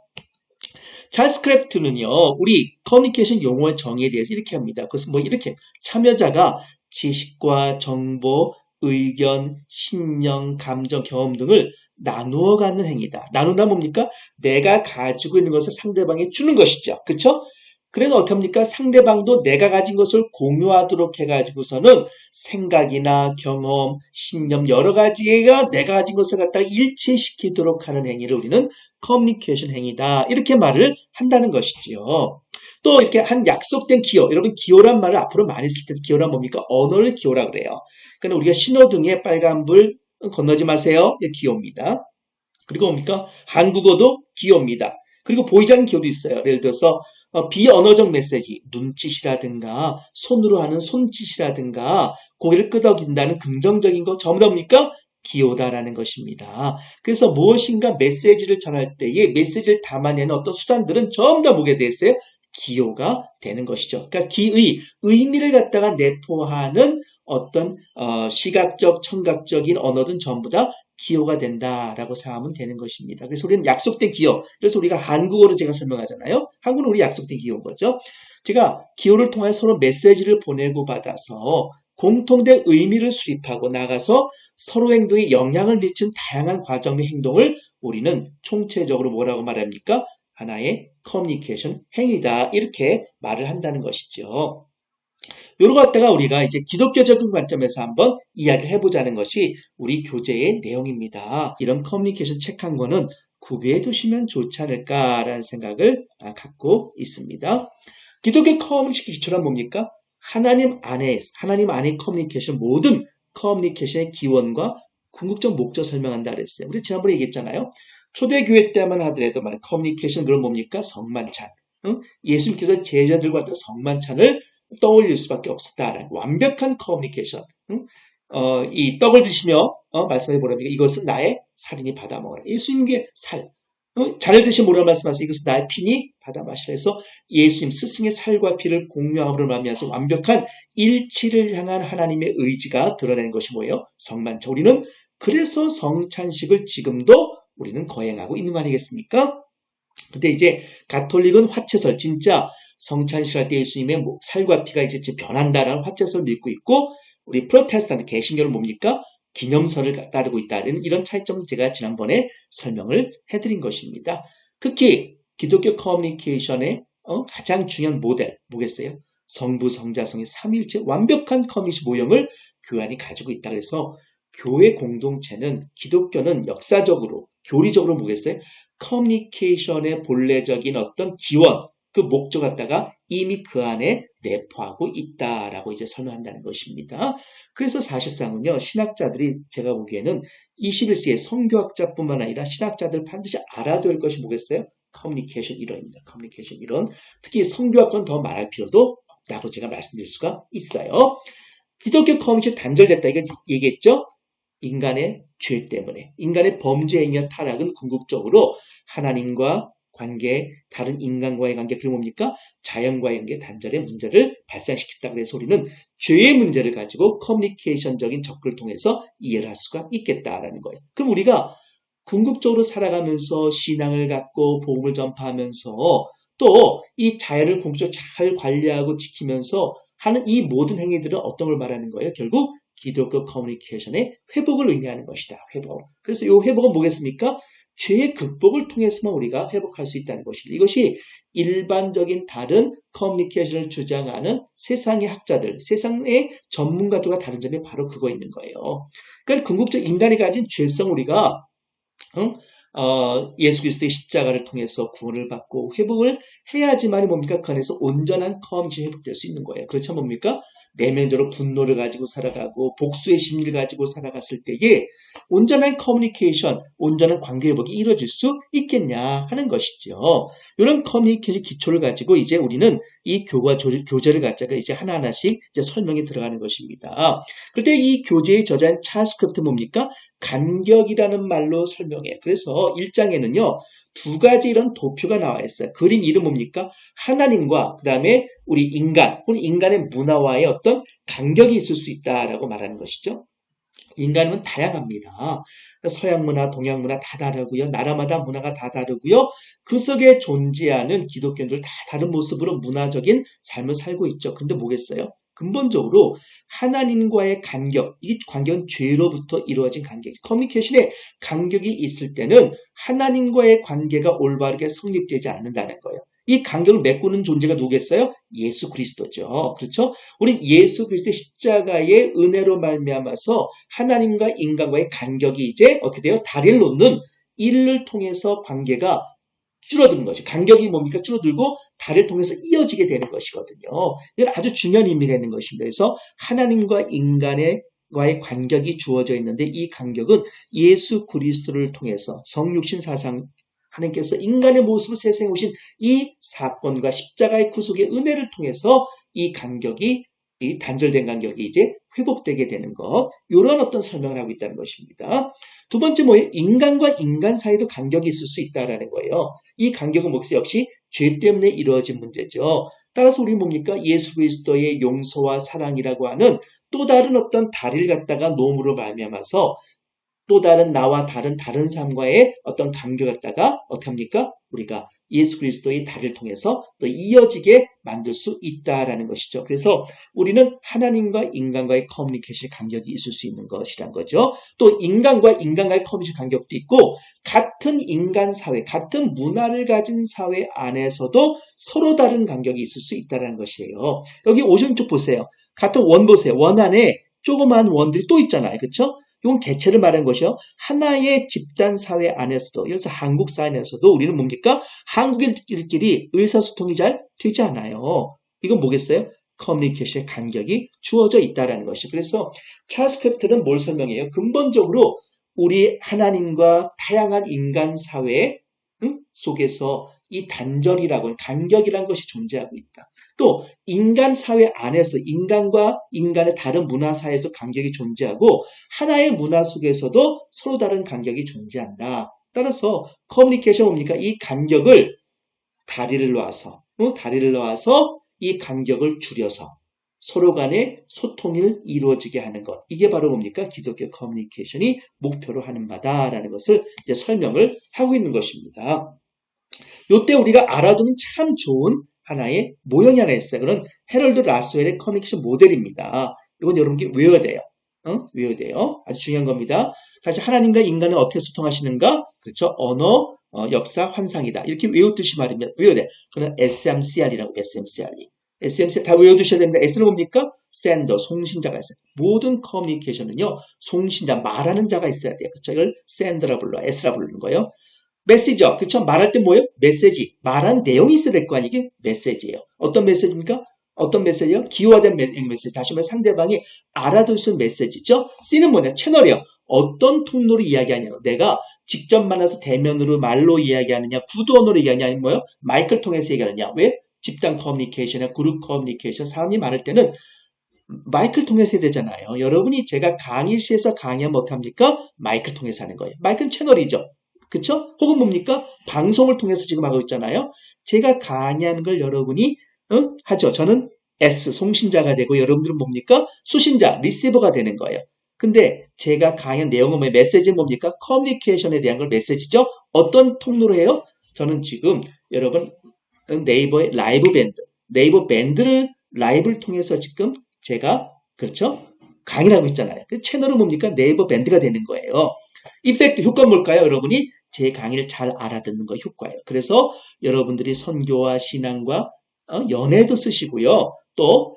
찰스 크래프트는요, 우리 커뮤니케이션 용어의 정의에 대해서 이렇게 합니다. 그것은 뭐 이렇게 참여자가 지식과 정보, 의견, 신념, 감정, 경험 등을 나누어 갖는 행위다. 나누다 뭡니까? 내가 가지고 있는 것을 상대방에 주는 것이죠. 그렇죠? 그래서 어떻게 합니까? 상대방도 내가 가진 것을 공유하도록 해가지고서는 생각이나 경험, 신념 여러 가지가 내가 가진 것을 갖다가 일치시키도록 하는 행위를 우리는 커뮤니케이션 행위다. 이렇게 말을 한다는 것이지요. 또 이렇게 한 약속된 기호, 여러분 기호란 말을 앞으로 많이 쓸 때 기호란 뭡니까? 언어를 기호라 그래요. 그러니까 우리가 신호등에 빨간불 건너지 마세요. 기호입니다. 그리고 뭡니까? 한국어도 기호입니다. 그리고 보이지 않는 기호도 있어요. 예를 들어서 비언어적 메시지, 눈짓이라든가 손으로 하는 손짓이라든가 고개를 끄덕인다는 긍정적인 거 전부 다 뭡니까? 기호다라는 것입니다. 그래서 무엇인가 메시지를 전할 때에 메시지를 담아내는 어떤 수단들은 전부 다 뭐게 되어 있어요? 기호가 되는 것이죠. 그러니까 기의, 의미를 갖다가 내포하는 어떤 시각적, 청각적인 언어든 전부 다 기호가 된다라고 생각하면 되는 것입니다. 그래서 우리는 약속된 기호, 그래서 우리가 한국어로 제가 설명하잖아요. 한국어는 우리 약속된 기호인 거죠. 제가 기호를 통해 서로 메시지를 보내고 받아서 공통된 의미를 수립하고 나가서 서로 행동에 영향을 미친 다양한 과정 및 행동을 우리는 총체적으로 뭐라고 말합니까? 하나의 커뮤니케이션 행위다. 이렇게 말을 한다는 것이죠. 요거 갖다가 우리가 이제 기독교적인 관점에서 한번 이야기를 해보자는 것이 우리 교재의 내용입니다. 이런 커뮤니케이션 책 한 권은 구비해 두시면 좋지 않을까라는 생각을 갖고 있습니다. 기독교 커뮤니케이션 기초란 뭡니까? 하나님 안의 커뮤니케이션, 모든 커뮤니케이션의 기원과 궁극적 목적 설명한다 그랬어요. 우리 지난번에 얘기했잖아요. 초대교회 때만 하더라도 커뮤니케이션 그건 뭡니까? 성만찬. 예수님께서 제자들과 성만찬을 떠올릴 수밖에 없었다라는 완벽한 커뮤니케이션. 이 떡을 드시며 말씀해 보랍니까? 이것은 나의 살이니 받아 먹어라. 예수님께 살. 잔을 드시며 뭐라고 말씀하세요? 이것은 나의 피니 받아 마시라 해서 예수님 스승의 살과 피를 공유함으로 말미암아서 완벽한 일치를 향한 하나님의 의지가 드러내는 것이 뭐예요? 성만찬. 우리는 그래서 성찬식을 지금도 우리는 거행하고 있는 거 아니겠습니까? 근데 이제 가톨릭은 화채설, 진짜 성찬식 할 때 예수님의 살과 피가 이제 변한다라는 화채설을 믿고 있고, 우리 프로테스탄트 개신교는 뭡니까? 기념설을 따르고 있다는 이런 차이점을 제가 지난번에 설명을 해드린 것입니다. 특히 기독교 커뮤니케이션의 가장 중요한 모델 뭐겠어요? 성부, 성자, 성의 삼위일체 완벽한 커뮤니케이션 모형을 교회 안이 가지고 있다. 그래서 교회 공동체는 기독교는 역사적으로 교리적으로 뭐겠어요? 커뮤니케이션의 본래적인 어떤 기원, 그 목적 갖다가 이미 그 안에 내포하고 있다라고 이제 설명한다는 것입니다. 그래서 사실상은요, 신학자들이 제가 보기에는 21세기의 성교학자뿐만 아니라 신학자들 반드시 알아둬야 할 것이 뭐겠어요? 커뮤니케이션 이론입니다. 커뮤니케이션 이론. 특히 성교학과는 더 말할 필요도 없다고 제가 말씀드릴 수가 있어요. 기독교 커뮤니케이션 단절됐다 이거 얘기했죠? 인간의 죄 때문에, 인간의 범죄 행위와 타락은 궁극적으로 하나님과 관계, 다른 인간과의 관계, 그리고 뭡니까? 자연과의 관계 단절의 문제를 발생시켰다. 그래서 우리는 죄의 문제를 가지고 커뮤니케이션적인 접근을 통해서 이해를 할 수가 있겠다라는 거예요. 그럼 우리가 궁극적으로 살아가면서 신앙을 갖고 복음을 전파하면서 또 이 자연을 궁극적으로 잘 관리하고 지키면서 하는 이 모든 행위들은 어떤 걸 말하는 거예요? 결국 기독교 커뮤니케이션의 회복을 의미하는 것이다. 회복. 그래서 이 회복은 뭐겠습니까? 죄의 극복을 통해서만 우리가 회복할 수 있다는 것입니다. 이것이 일반적인 다른 커뮤니케이션을 주장하는 세상의 학자들, 세상의 전문가들과 다른 점이 바로 그거 있는 거예요. 그러니까 궁극적 인간이 가진 죄성 우리가 예수 그리스도의 십자가를 통해서 구원을 받고 회복을 해야지만 뭡니까? 그 안에서 온전한 커뮤니케이션이 회복될 수 있는 거예요. 그렇죠 뭡니까? 내면적으로 분노를 가지고 살아가고 복수의 심리를 가지고 살아갔을 때에 온전한 커뮤니케이션, 온전한 관계 회복이 이루어질 수 있겠냐 하는 것이죠. 이런 커뮤니케이션 기초를 가지고 이제 우리는 이 교재를 갖다가 이제 하나하나씩 이제 설명이 들어가는 것입니다. 그때 이 교재의 저자인 찰스 크래프트 뭡니까? 간격이라는 말로 설명해요. 그래서 1장에는요. 두 가지 이런 도표가 나와 있어요. 그림 이름 뭡니까? 하나님과 그 다음에 우리 인간의 문화와의 어떤 간격이 있을 수 있다라고 말하는 것이죠. 인간은 다양합니다. 서양 문화, 동양 문화 다 다르고요. 나라마다 문화가 다 다르고요. 그 속에 존재하는 기독교인들 다 다른 모습으로 문화적인 삶을 살고 있죠. 근데 뭐겠어요? 근본적으로 하나님과의 간격, 이 간격은 죄로부터 이루어진 간격, 커뮤니케이션에 간격이 있을 때는 하나님과의 관계가 올바르게 성립되지 않는다는 거예요. 이 간격을 메꾸는 존재가 누구겠어요? 예수 그리스도죠. 그렇죠? 우린 예수 그리스도의 십자가의 은혜로 말미암아서 하나님과 인간과의 간격이 이제 어떻게 돼요? 다리를 놓는 이를 통해서 관계가 줄어드는 거죠. 간격이 뭡니까? 줄어들고 다리를 통해서 이어지게 되는 것이거든요. 이건 아주 중요한 의미가 있는 것입니다. 그래서 하나님과 인간의 과의 간격이 주어져 있는데 이 간격은 예수 그리스도를 통해서 성육신 사상 하나님께서 인간의 모습을 세상에 오신 이 사건과 십자가의 구속의 은혜를 통해서 이 간격이 이 단절된 간격이 이제 회복되게 되는 것, 이런 어떤 설명을 하고 있다는 것입니다. 두 번째 뭐예요? 인간과 인간 사이도 간격이 있을 수 있다라는 거예요. 이 간격은 역시 죄 때문에 이루어진 문제죠. 따라서 우리 뭡니까? 예수 그리스도의 용서와 사랑이라고 하는 또 다른 어떤 다리를 갖다가 놓음으로 말미암아서 또 다른 나와 다른 삶과의 어떤 관계를 갖다가 어떻게 합니까? 우리가 예수 그리스도의 다리를 통해서 또 이어지게 만들 수 있다라는 것이죠. 그래서 우리는 하나님과 인간과의 커뮤니케이션 간격이 있을 수 있는 것이란 거죠. 또 인간과의 커뮤니케이션 간격도 있고 같은 인간 사회, 같은 문화를 가진 사회 안에서도 서로 다른 간격이 있을 수 있다는 것이에요. 여기 오른쪽 보세요. 같은 원 보세요. 원 안에 조그마한 원들이 또 있잖아요. 그렇죠? 이건 개체를 말하는 것이요. 하나의 집단 사회 안에서도, 예를 들어서 한국 사회 안에서도 우리는 뭡니까? 한국인들끼리 의사소통이 잘 되지 않아요. 이건 뭐겠어요? 커뮤니케이션의 간격이 주어져 있다는 것이죠. 그래서 찰스 크래프트는 뭘 설명해요? 근본적으로 우리 하나님과 다양한 인간 사회 속에서 이 단절이라고 간격이라는 것이 존재하고 있다. 또 인간 사회 안에서 인간과 인간의 다른 문화 사회에서 간격이 존재하고 하나의 문화 속에서도 서로 다른 간격이 존재한다. 따라서 커뮤니케이션 뭡니까? 이 간격을 다리를 놓아서 이 간격을 줄여서 서로 간의 소통이 이루어지게 하는 것. 이게 바로 뭡니까? 기독교 커뮤니케이션이 목표로 하는 바다라는 것을 이제 설명을 하고 있는 것입니다. 요때 우리가 알아두면 참 좋은 하나의 모형이 하나 있어요. 그건 헤럴드 라스웰의 커뮤니케이션 모델입니다. 이건 여러분께 외워야 돼요. 외워야 돼요. 아주 중요한 겁니다. 다시 하나님과 인간은 어떻게 소통하시는가? 그렇죠. 언어, 역사, 환상이다. 이렇게 외우듯이 말이면 외워야 돼요. 그건 SMCR이라고 SMCR 다 외워두셔야 됩니다. S는 뭡니까? 샌더, 송신자가 있어요. 모든 커뮤니케이션은요. 송신자, 말하는 자가 있어야 돼요. 그렇죠. 이걸 샌더라 불러, S라 부르는 거예요. 메시저, 그쵸? 말할 때 뭐예요? 메시지. 말한 내용이 있어야 될 거 아니에요? 이게 메시지예요. 어떤 메시지입니까? 어떤 메시지요? 기호화된 메시지. 다시 말해 상대방이 알아둘 수 있는 메시지죠? C는 뭐냐? 채널이요. 어떤 통로로 이야기하냐고. 내가 직접 만나서 대면으로 말로 이야기하느냐, 구두 언어로 이야기하느냐, 아니면 뭐요? 마이크를 통해서 얘기하느냐. 왜? 집단 커뮤니케이션이나 그룹 커뮤니케이션, 사람이 말할 때는 마이크를 통해서 해야 되잖아요. 여러분이 제가 강의실에서 강의하면 못합니까? 마이크를 통해서 하는 거예요. 마이크는 채널이죠. 그쵸? 혹은 뭡니까? 방송을 통해서 지금 하고 있잖아요. 제가 강의하는 걸 여러분이 하죠. 저는 S, 송신자가 되고 여러분들은 뭡니까? 수신자, 리시버가 되는 거예요. 근데 제가 강의한 내용은 뭐예요? 메시지는 뭡니까? 커뮤니케이션에 대한 걸 메시지죠. 어떤 통로로 해요? 저는 지금 여러분 네이버의 라이브 밴드를 라이브를 통해서 지금 제가 그렇죠? 강의를 하고 있잖아요. 그 채널은 뭡니까? 네이버 밴드가 되는 거예요. 이펙트 효과는 뭘까요? 여러분이 제 강의를 잘 알아듣는 거 효과예요. 그래서 여러분들이 선교와 신앙과 연애도 쓰시고요. 또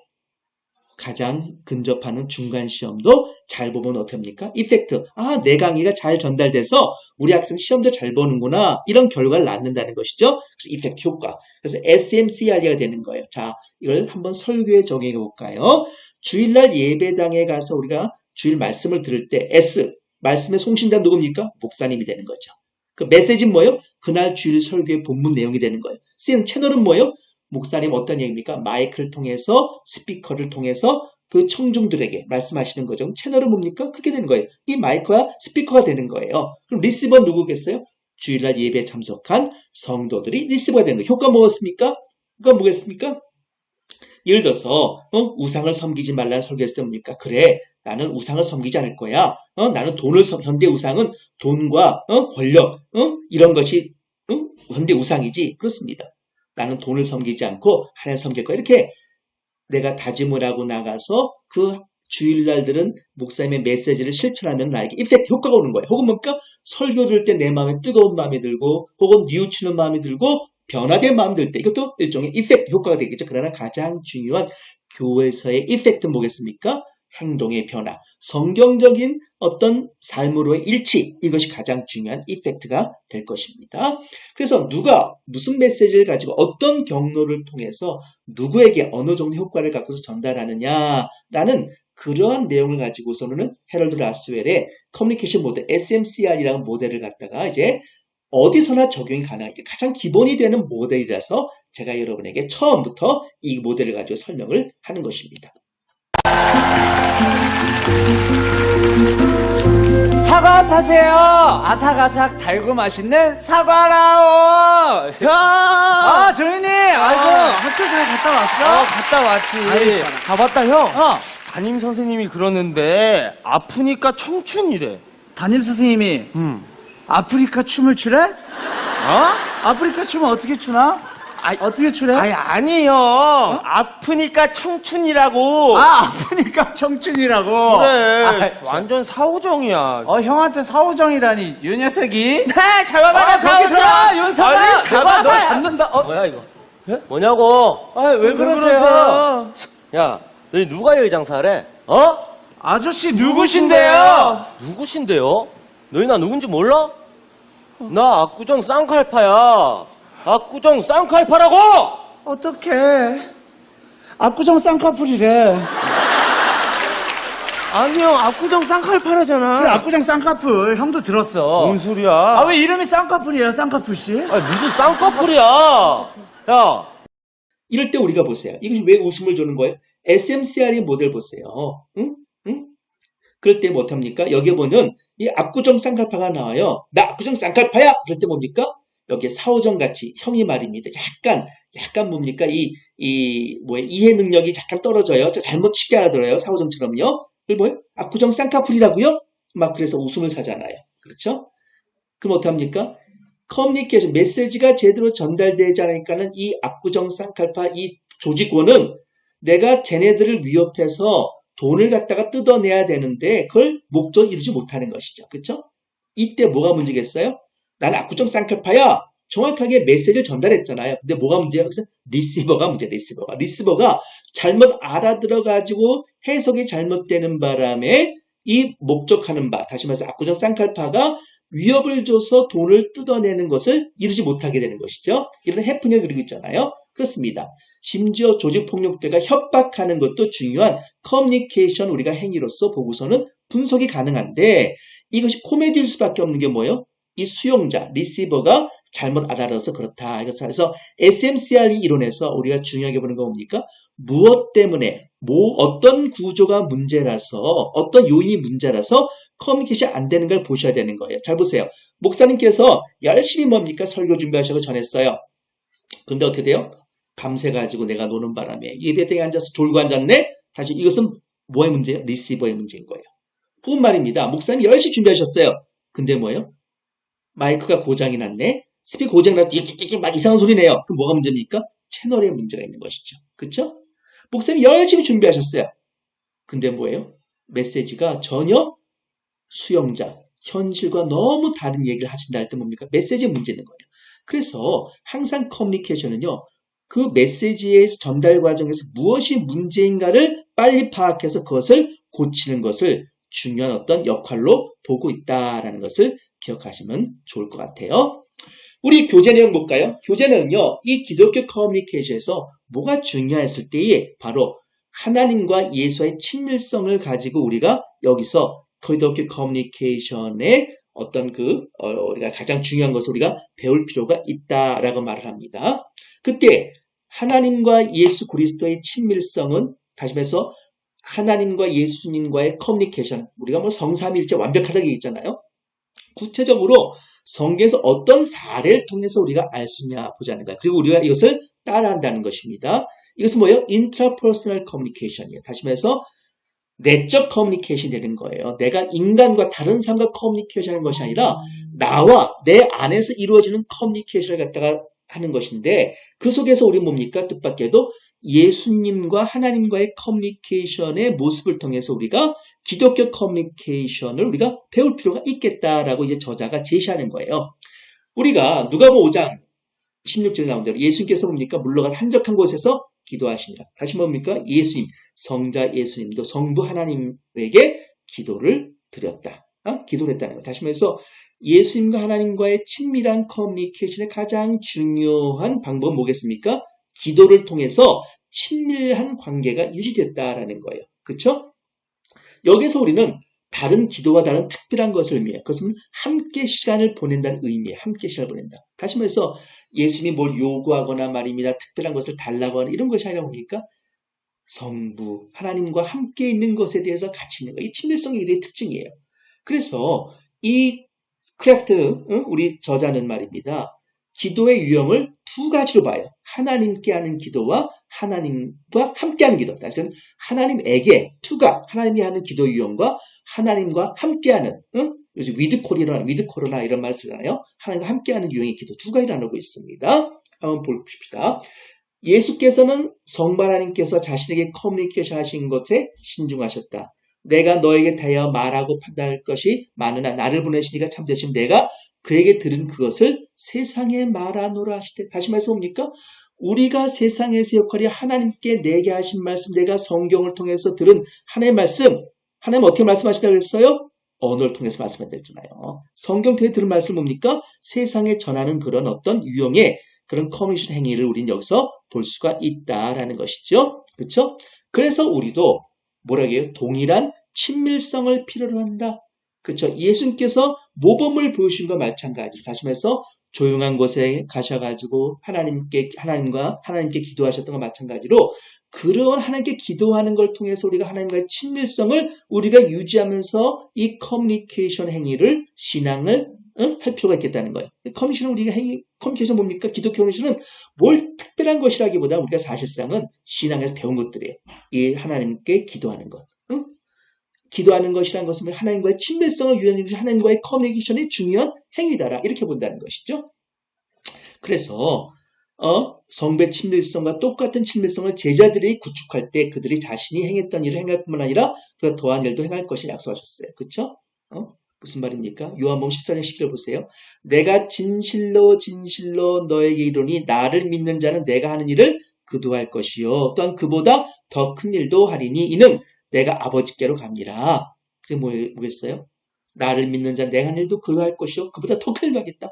가장 근접하는 중간 시험도 잘 보면 어떻게 합니까? 이펙트. 아, 내 강의가 잘 전달돼서 우리 학생 시험도 잘 보는구나. 이런 결과를 낳는다는 것이죠. 그래서 이펙트 효과. 그래서 SMCR가 되는 거예요. 자, 이걸 한번 설교에 적용해 볼까요? 주일날 예배당에 가서 우리가 주일 말씀을 들을 때 S, 말씀의 송신자 누굽니까? 목사님이 되는 거죠. 그 메시지는 뭐예요? 그날 주일 설교의 본문 내용이 되는 거예요. C는 채널은 뭐예요? 목사님 어떤 얘기입니까? 마이크를 통해서 스피커를 통해서 그 청중들에게 말씀하시는 거죠. 채널은 뭡니까? 그렇게 되는 거예요. 이 마이크와 스피커가 되는 거예요. 그럼 리시버는 누구겠어요? 주일날 예배에 참석한 성도들이 리시버가 되는 거예요. 효과 뭐였습니까? 그건 뭐겠습니까? 예를 들어서 우상을 섬기지 말라는 설교했을 때 뭡니까? 그래, 나는 우상을 섬기지 않을 거야. 나는 현대 우상은 돈과 권력 이런 것이 현대 우상이지. 그렇습니다. 나는 돈을 섬기지 않고 하나님을 섬길 거야. 이렇게 내가 다짐을 하고 나가서 그 주일날들은 목사님의 메시지를 실천하면 나에게 이펙트 효과가 오는 거예요. 혹은 뭡니까? 설교 들을 때 내 마음에 뜨거운 마음이 들고 혹은 뉘우치는 마음이 들고 변화된 마음 들 때 이것도 일종의 이펙트 효과가 되겠죠. 그러나 가장 중요한 교회에서의 이펙트는 뭐겠습니까? 행동의 변화, 성경적인 어떤 삶으로의 일치, 이것이 가장 중요한 이펙트가 될 것입니다. 그래서 누가 무슨 메시지를 가지고 어떤 경로를 통해서 누구에게 어느 정도 효과를 갖고서 전달하느냐라는 그러한 내용을 가지고서는 헤럴드 라스웰의 커뮤니케이션 모델 SMCR이라는 모델을 갖다가 이제 어디서나 적용이 가능한 게 가장 기본이 되는 모델이라서 제가 여러분에게 처음부터 이 모델을 가지고 설명을 하는 것입니다. 사과 사세요. 아삭아삭 달고 맛있는 사과라오. 형. 조인님. 아이고 학교 잘 갔다 왔어? 갔다 왔지. 아이, 가봤다, 형. 어. 담임 선생님이 그러는데, 아프니까 청춘이래. 담임 선생님이 아프리카 춤을 추래? 아프리카 춤은 어떻게 추나? 어떻게 추래? 아니요. 아프니까 청춘이라고. 아프니까 청춘이라고. 그래. 완전 사오정이야. 형한테 사오정이라니 이 녀석이. 네, 잡아봐라, 사오정. 윤석아. 얼른 잡아, 너 잡는다. 뭐야, 이거? 뭐냐고? 왜 그러세요? 야, 너희 누가 여기 장사하래? 아저씨 누구신데요? 누구신데요? 너희 나 누군지 몰라? 나 압구정 쌍칼파야. 압구정 쌍칼파라고! 어떡해. 압구정 쌍꺼풀이래. 아니 형 압구정 쌍칼파라잖아. 그래, 압구정 쌍꺼풀. 형도 들었어. 뭔 소리야? 왜 이름이 쌍꺼풀이에요, 쌍꺼풀씨? 무슨 쌍꺼풀이야? 야, 이럴 때 우리가 보세요. 이것이 왜 웃음을 주는 거예요? SMCR의 모델 보세요. 응? 그럴 때 못합니까? 여기 보면 이 압구정 쌍칼파가 나와요. 나 압구정 쌍칼파야! 그럴 때 뭡니까? 여기에 사오정 같이 형이 말입니다. 약간 뭡니까? 이해 능력이 잠깐 떨어져요. 잘못 쉽게 알아들어요. 사오정처럼요. 그리고 뭐예요? 압구정 쌍꺼풀이라고요? 막 그래서 웃음을 사잖아요. 그렇죠? 그럼 어떡합니까? 커뮤니케이션, 메시지가 제대로 전달되지 않으니까는 이 압구정 쌍칼파 이 조직원은 내가 쟤네들을 위협해서 돈을 갖다가 뜯어내야 되는데 그걸 목적을 이루지 못하는 것이죠. 그렇죠? 이때 뭐가 문제겠어요? 나는 압구정 쌍칼파야. 정확하게 메시지를 전달했잖아요. 근데 뭐가 문제야? 그래서 리시버가 문제야. 리시버가 잘못 알아들어가지고 해석이 잘못되는 바람에 이 목적하는 바, 다시 말해서 압구정 쌍칼파가 위협을 줘서 돈을 뜯어내는 것을 이루지 못하게 되는 것이죠. 이런 해프닝을 그리고 있잖아요. 그렇습니다. 심지어 조직폭력배가 협박하는 것도 중요한 커뮤니케이션 우리가 행위로서 보고서는 분석이 가능한데 이것이 코미디일 수밖에 없는 게 뭐예요? 이 수용자, 리시버가 잘못 알아들어서 그렇다. 그래서 SMCR 이론에서 우리가 중요하게 보는 건 뭡니까? 무엇 때문에, 어떤 구조가 문제라서, 어떤 요인이 문제라서 커뮤니케이션이 안 되는 걸 보셔야 되는 거예요. 잘 보세요. 목사님께서 열심히 뭡니까? 설교 준비하시고 전했어요. 그런데 어떻게 돼요? 밤새가지고 내가 노는 바람에 예배당에 앉아서 졸고 앉았네? 다시 이것은 뭐의 문제예요? 리시버의 문제인 거예요. 그건 말입니다. 목사님 열심히 준비하셨어요. 근데 뭐예요? 마이크가 고장이 났네? 스피커 고장이 났다. 막 이상한 소리 내요. 그럼 뭐가 문제입니까? 채널에 문제가 있는 것이죠. 그쵸? 목사님이 열심히 준비하셨어요. 근데 뭐예요? 메시지가 전혀 수용자, 현실과 너무 다른 얘기를 하신다 할 때 뭡니까? 메시지에 문제 있는 거예요. 그래서 항상 커뮤니케이션은요. 그 메시지의 전달 과정에서 무엇이 문제인가를 빨리 파악해서 그것을 고치는 것을 중요한 어떤 역할로 보고 있다라는 것을 기억하시면 좋을 것 같아요. 우리 교재 내용 볼까요? 교재 내용은요. 이 기독교 커뮤니케이션에서 뭐가 중요했을 때에 바로 하나님과 예수의 친밀성을 가지고 우리가 여기서 기독교 커뮤니케이션의 어떤 우리가 가장 중요한 것을 우리가 배울 필요가 있다라고 말을 합니다. 그때 하나님과 예수 그리스도의 친밀성은 다시 말해서 하나님과 예수님과의 커뮤니케이션, 우리가 뭐 성삼일체 완벽하다고 얘기했잖아요. 구체적으로 성경에서 어떤 사례를 통해서 우리가 알 수 있냐 보자는 거예요. 그리고 우리가 이것을 따라한다는 것입니다. 이것은 뭐예요? 인트라퍼스널 커뮤니케이션이에요. 다시 말해서 내적 커뮤니케이션이 되는 거예요. 내가 인간과 다른 사람과 커뮤니케이션 하는 것이 아니라 나와 내 안에서 이루어지는 커뮤니케이션을 갖다가 하는 것인데 그 속에서 우리 뭡니까? 뜻밖에도 예수님과 하나님과의 커뮤니케이션의 모습을 통해서 우리가 기독교 커뮤니케이션을 우리가 배울 필요가 있겠다라고 이제 저자가 제시하는 거예요. 우리가 누가복음 5장 16절에 나온 대로 예수님께서 뭡니까? 물러가서 한적한 곳에서 기도하시니라. 다시 뭡니까? 예수님, 성자 예수님도 성부 하나님에게 기도를 드렸다. 기도를 했다는 거. 다시 말해서 예수님과 하나님과의 친밀한 커뮤니케이션의 가장 중요한 방법은 뭐겠습니까? 기도를 통해서 친밀한 관계가 유지됐다라는 거예요. 그렇죠? 여기서 우리는 다른 기도와 다른 특별한 것을 의미해요. 그것은 함께 시간을 보낸다는 의미예요. 함께 시간을 보낸다. 다시 말해서 예수님이 뭘 요구하거나 말입니다. 특별한 것을 달라고 하는 이런 것이 아니라 뭡니까? 성부, 하나님과 함께 있는 것에 대해서 같이 있는 거. 이 친밀성이 이들의 특징이에요. 그래서 이 크래프트, 우리 저자는 말입니다. 기도의 유형을 두 가지로 봐요. 하나님께 하는 기도와 하나님과 함께하는 기도. 그러니까 하나님에게 투가 하나님이 하는 기도 유형과 하나님과 함께하는 요즘 위드코로나 이런 말 쓰잖아요. 하나님과 함께하는 유형의 기도 두 가지를 나누고 있습니다. 한번 봅시다. 예수께서는 성부 하나님께서 자신에게 커뮤니케이션 하신 것에 신중하셨다. 내가 너에게 대하여 말하고 판단할 것이 많으나 나를 보내시니까 참되시면 내가 그에게 들은 그것을 세상에 말하노라 하시되. 다시 말해서 뭡니까? 우리가 세상에서 역할이 하나님께 내게 하신 말씀, 내가 성경을 통해서 들은 하나님의 말씀, 하나님 어떻게 말씀하시다고 했어요? 언어를 통해서 말씀하셨다 했잖아요. 성경 통해 들은 말씀 뭡니까? 세상에 전하는 그런 어떤 유형의 그런 커뮤니케이션 행위를 우리는 여기서 볼 수가 있다라는 것이죠. 그렇죠? 그래서 우리도 뭐라고 해요? 동일한 친밀성을 필요로 한다. 그렇죠? 예수님께서 모범을 보여주신 것과 마찬가지로 다시 말해서 조용한 곳에 가셔가지고 하나님과 하나님께 기도하셨던 것과 마찬가지로 그런 하나님께 기도하는 걸 통해서 우리가 하나님과의 친밀성을 우리가 유지하면서 이 커뮤니케이션 행위를 신앙을 할 필요가 있겠다는 거예요. 커뮤니케이션 뭡니까? 기독교 커뮤니케이션은 뭘 특별한 것이라기보다 우리가 사실상은 신앙에서 배운 것들이에요. 이 하나님께 기도하는 것. 기도하는 것이란 것은 하나님과의 친밀성을 유지하는 것이 하나님과의 커뮤니케이션의 중요한 행위다라 이렇게 본다는 것이죠. 그래서 성배 친밀성과 똑같은 친밀성을 제자들이 구축할 때 그들이 자신이 행했던 일을 행할 뿐만 아니라 그가 더한 일도 행할 것을 약속하셨어요. 그렇죠? 무슨 말입니까? 요한복음 14장 10절 보세요. 내가 진실로 진실로 너에게 이르노니 나를 믿는 자는 내가 하는 일을 그도 할 것이요 또한 그보다 더 큰 일도 하리니 이는 내가 아버지께로 갑니다. 그게 뭐겠어요? 나를 믿는 자 내가 하는 일도 그도 할 것이요 그보다 더 큰 일도 하겠다.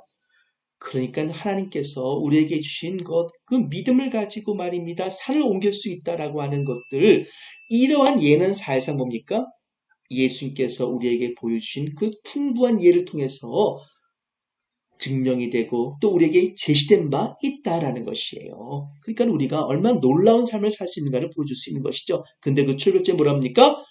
그러니까 하나님께서 우리에게 주신 것, 그 믿음을 가지고 말입니다. 산을 옮길 수 있다라고 하는 것들, 이러한 예는 사실상 뭡니까? 예수님께서 우리에게 보여주신 그 풍부한 예를 통해서 증명이 되고 또 우리에게 제시된 바 있다라는 것이에요. 그러니까 우리가 얼마나 놀라운 삶을 살 수 있는가를 보여줄 수 있는 것이죠. 근데 그 출발점이 뭐랍니까?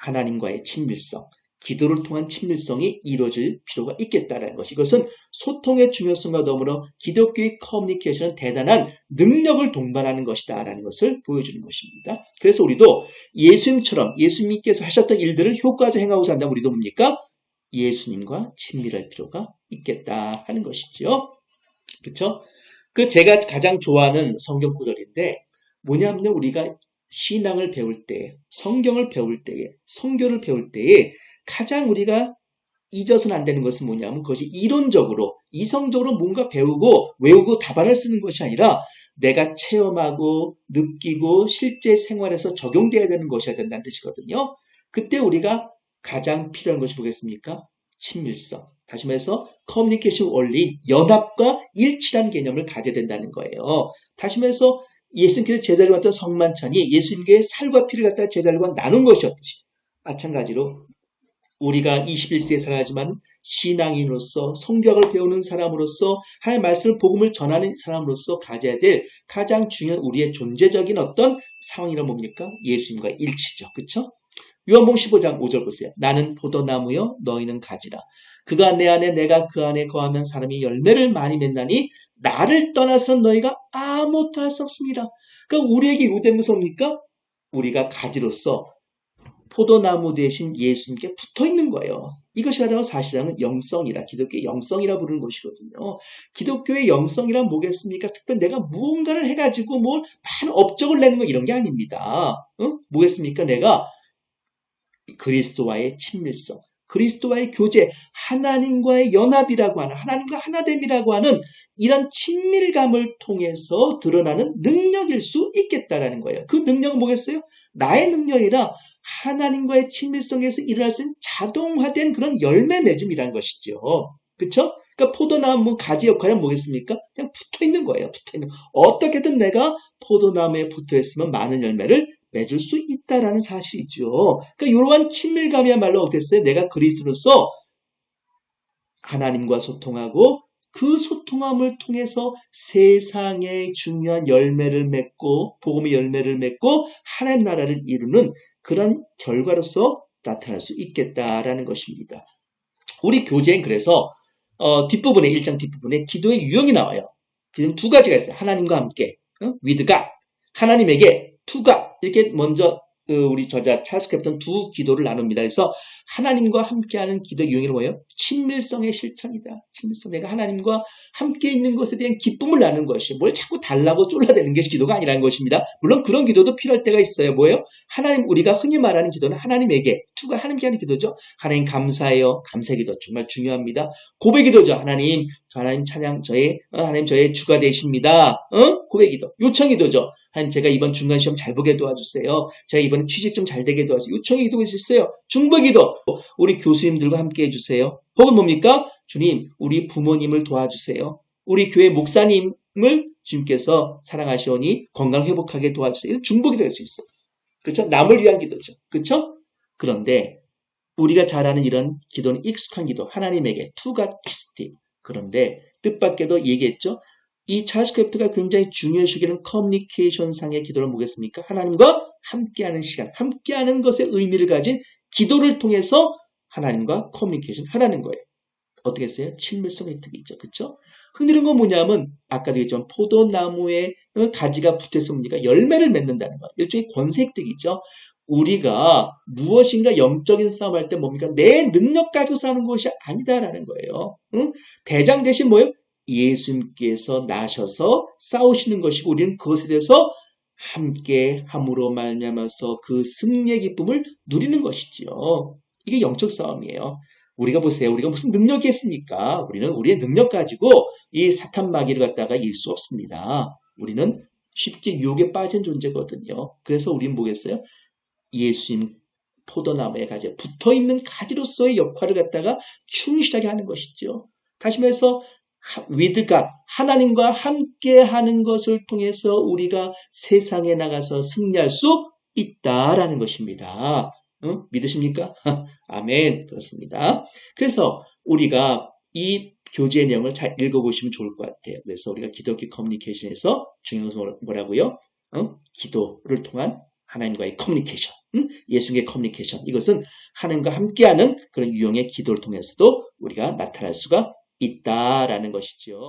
하나님과의 친밀성, 기도를 통한 친밀성이 이루어질 필요가 있겠다라는 것. 이것은 소통의 중요성과 더불어 기독교의 커뮤니케이션은 대단한 능력을 동반하는 것이다라는 것을 보여주는 것입니다. 그래서 우리도 예수님처럼 예수님께서 하셨던 일들을 효과적으로 행하고자 한다면 우리도 뭡니까? 예수님과 친밀할 필요가 있겠다 하는 것이죠. 그렇죠? 그 제가 가장 좋아하는 성경 구절인데 뭐냐면 우리가 신앙을 배울 때, 성경을 배울 때에, 성교를 배울 때에 가장 우리가 잊어서는 안 되는 것은 뭐냐면 그것이 이론적으로, 이성적으로 뭔가 배우고 외우고 답안을 쓰는 것이 아니라 내가 체험하고 느끼고 실제 생활에서 적용되어야 되는 것이어야 된다는 뜻이거든요. 그때 우리가 가장 필요한 것이 뭐겠습니까? 친밀성. 다시 말해서 커뮤니케이션 원리, 연합과 일치라는 개념을 가져야 된다는 거예요. 다시 말해서 예수님께서 제자를 맡은 성만찬이 예수님께 살과 피를 갖다 제자들과 나눈 것이었듯이 마찬가지로 우리가 21세기에 살아가지만 신앙인으로서 성경을 배우는 사람으로서 하나님의 말씀을 복음을 전하는 사람으로서 가져야 될 가장 중요한 우리의 존재적인 어떤 상황이란 뭡니까? 예수님과 일치죠. 그렇죠? 요한복음 15장 5절 보세요. 나는 포도나무요 너희는 가지라. 그가 내 안에 내가 그 안에 거하면 사람이 열매를 많이 맺나니 나를 떠나서는 너희가 아무것도 할 수 없습니다. 그러니까 우리에게 요구된 것은 뭡니까? 우리가 가지로서 포도나무 대신 예수님께 붙어있는 거예요. 이것이 바로 사실상은 영성이라, 기독교의 영성이라 부르는 것이거든요. 기독교의 영성이란 뭐겠습니까? 특별히 내가 무언가를 해가지고 뭘 많은 업적을 내는 거 이런 게 아닙니다. 뭐겠습니까? 내가 그리스도와의 친밀성, 그리스도와의 교제, 하나님과의 연합이라고 하는, 하나님과 하나됨이라고 하는 이런 친밀감을 통해서 드러나는 능력일 수 있겠다라는 거예요. 그 능력은 뭐겠어요? 나의 능력이라 하나님과의 친밀성에서 일어날 수 있는 자동화된 그런 열매 맺음이라는 것이죠. 그렇죠? 그러니까 포도나무 가지 역할은 뭐겠습니까? 그냥 붙어있는 거예요. 붙어있는. 어떻게든 내가 포도나무에 붙어있으면 많은 열매를 맺을 수 있다라는 사실이죠. 그러니까 이러한 친밀감이야말로 어땠어요? 내가 그리스도로서 하나님과 소통하고 그 소통함을 통해서 세상에 중요한 열매를 맺고 복음의 열매를 맺고 하나님 나라를 이루는 그런 결과로서 나타날 수 있겠다라는 것입니다. 우리 교재엔 그래서 뒷부분에 1장 뒷부분에 기도의 유형이 나와요. 지금 두 가지가 있어요. 하나님과 함께 with God, 하나님에게 to God 이렇게 먼저 우리 저자 찰스 크래프트는 두 기도를 나눕니다. 그래서 하나님과 함께하는 기도 유형이 뭐예요? 친밀성의 실천이다. 친밀성. 내가 하나님과 함께 있는 것에 대한 기쁨을 나누는 것이 뭘 자꾸 달라고 쫄라대는 게 기도가 아니라는 것입니다. 물론 그런 기도도 필요할 때가 있어요. 뭐예요? 하나님, 우리가 흔히 말하는 기도는 하나님에게, 투가 하나님께 하는 기도죠. 하나님 감사해요. 감사의 기도 정말 중요합니다. 고백 기도죠. 하나님 찬양 하나님 저의 주가 되십니다. 고백 기도. 요청 기도죠. 하나님 제가 이번 중간 시험 잘 보게 도와주세요. 제가 이번에 취직 좀 잘 되게 도와주세요. 요청의 기도가 있어요. 중보 기도. 우리 교수님들과 함께 해주세요. 혹은 뭡니까? 주님, 우리 부모님을 도와주세요. 우리 교회 목사님을 주님께서 사랑하시오니 건강 회복하게 도와주세요. 이런 중보 기도가 할 수 있어요. 그렇죠? 남을 위한 기도죠. 그렇죠? 그런데 우리가 잘 아는 이런 기도는 익숙한 기도. 하나님에게 to God Christ. 그런데 뜻밖에도 얘기했죠. 이 찰스 크래프트가 굉장히 중요시 여기는 커뮤니케이션 상의 기도를 뭐겠습니까? 하나님과 함께하는 시간, 함께하는 것에 의미를 가진 기도를 통해서 하나님과 커뮤니케이션 하라는 거예요. 어떻게 했어요? 친밀성 획득이 있죠. 그렇죠? 흥미로운 건 뭐냐면 아까도 얘기했지만 포도나무에 가지가 붙어있으니까 열매를 맺는다는 거. 일종의 권세 획득이죠. 우리가 무엇인가 영적인 싸움할 때 뭡니까? 내 능력 가지고 싸우는 것이 아니다라는 거예요. 대장 대신 뭐예요? 예수님께서 나셔서 싸우시는 것이고 우리는 그것에 대해서 함께 함으로 말미암아서 그 승리의 기쁨을 누리는 것이지요. 이게 영적 싸움이에요. 우리가 보세요. 우리가 무슨 능력이 있습니까? 우리는 우리의 능력 가지고 이 사탄 마귀를 갖다가 이길 수 없습니다. 우리는 쉽게 유혹에 빠진 존재거든요. 그래서 우리는 뭐겠어요? 예수님 포도나무에 가지 붙어있는 가지로서의 역할을 갖다가 충실하게 하는 것이죠. 다시 말해서 with God, 하나님과 함께하는 것을 통해서 우리가 세상에 나가서 승리할 수 있다라는 것입니다. 믿으십니까? 아멘. 그렇습니다. 그래서 우리가 이 교재의 내용을 잘 읽어보시면 좋을 것 같아요. 그래서 우리가 기독교 커뮤니케이션에서 중요한 것은 뭐라고요? 기도를 통한 하나님과의 커뮤니케이션, 예수님의 커뮤니케이션. 이것은 하나님과 함께하는 그런 유형의 기도를 통해서도 우리가 나타날 수가 있다라는 것이죠.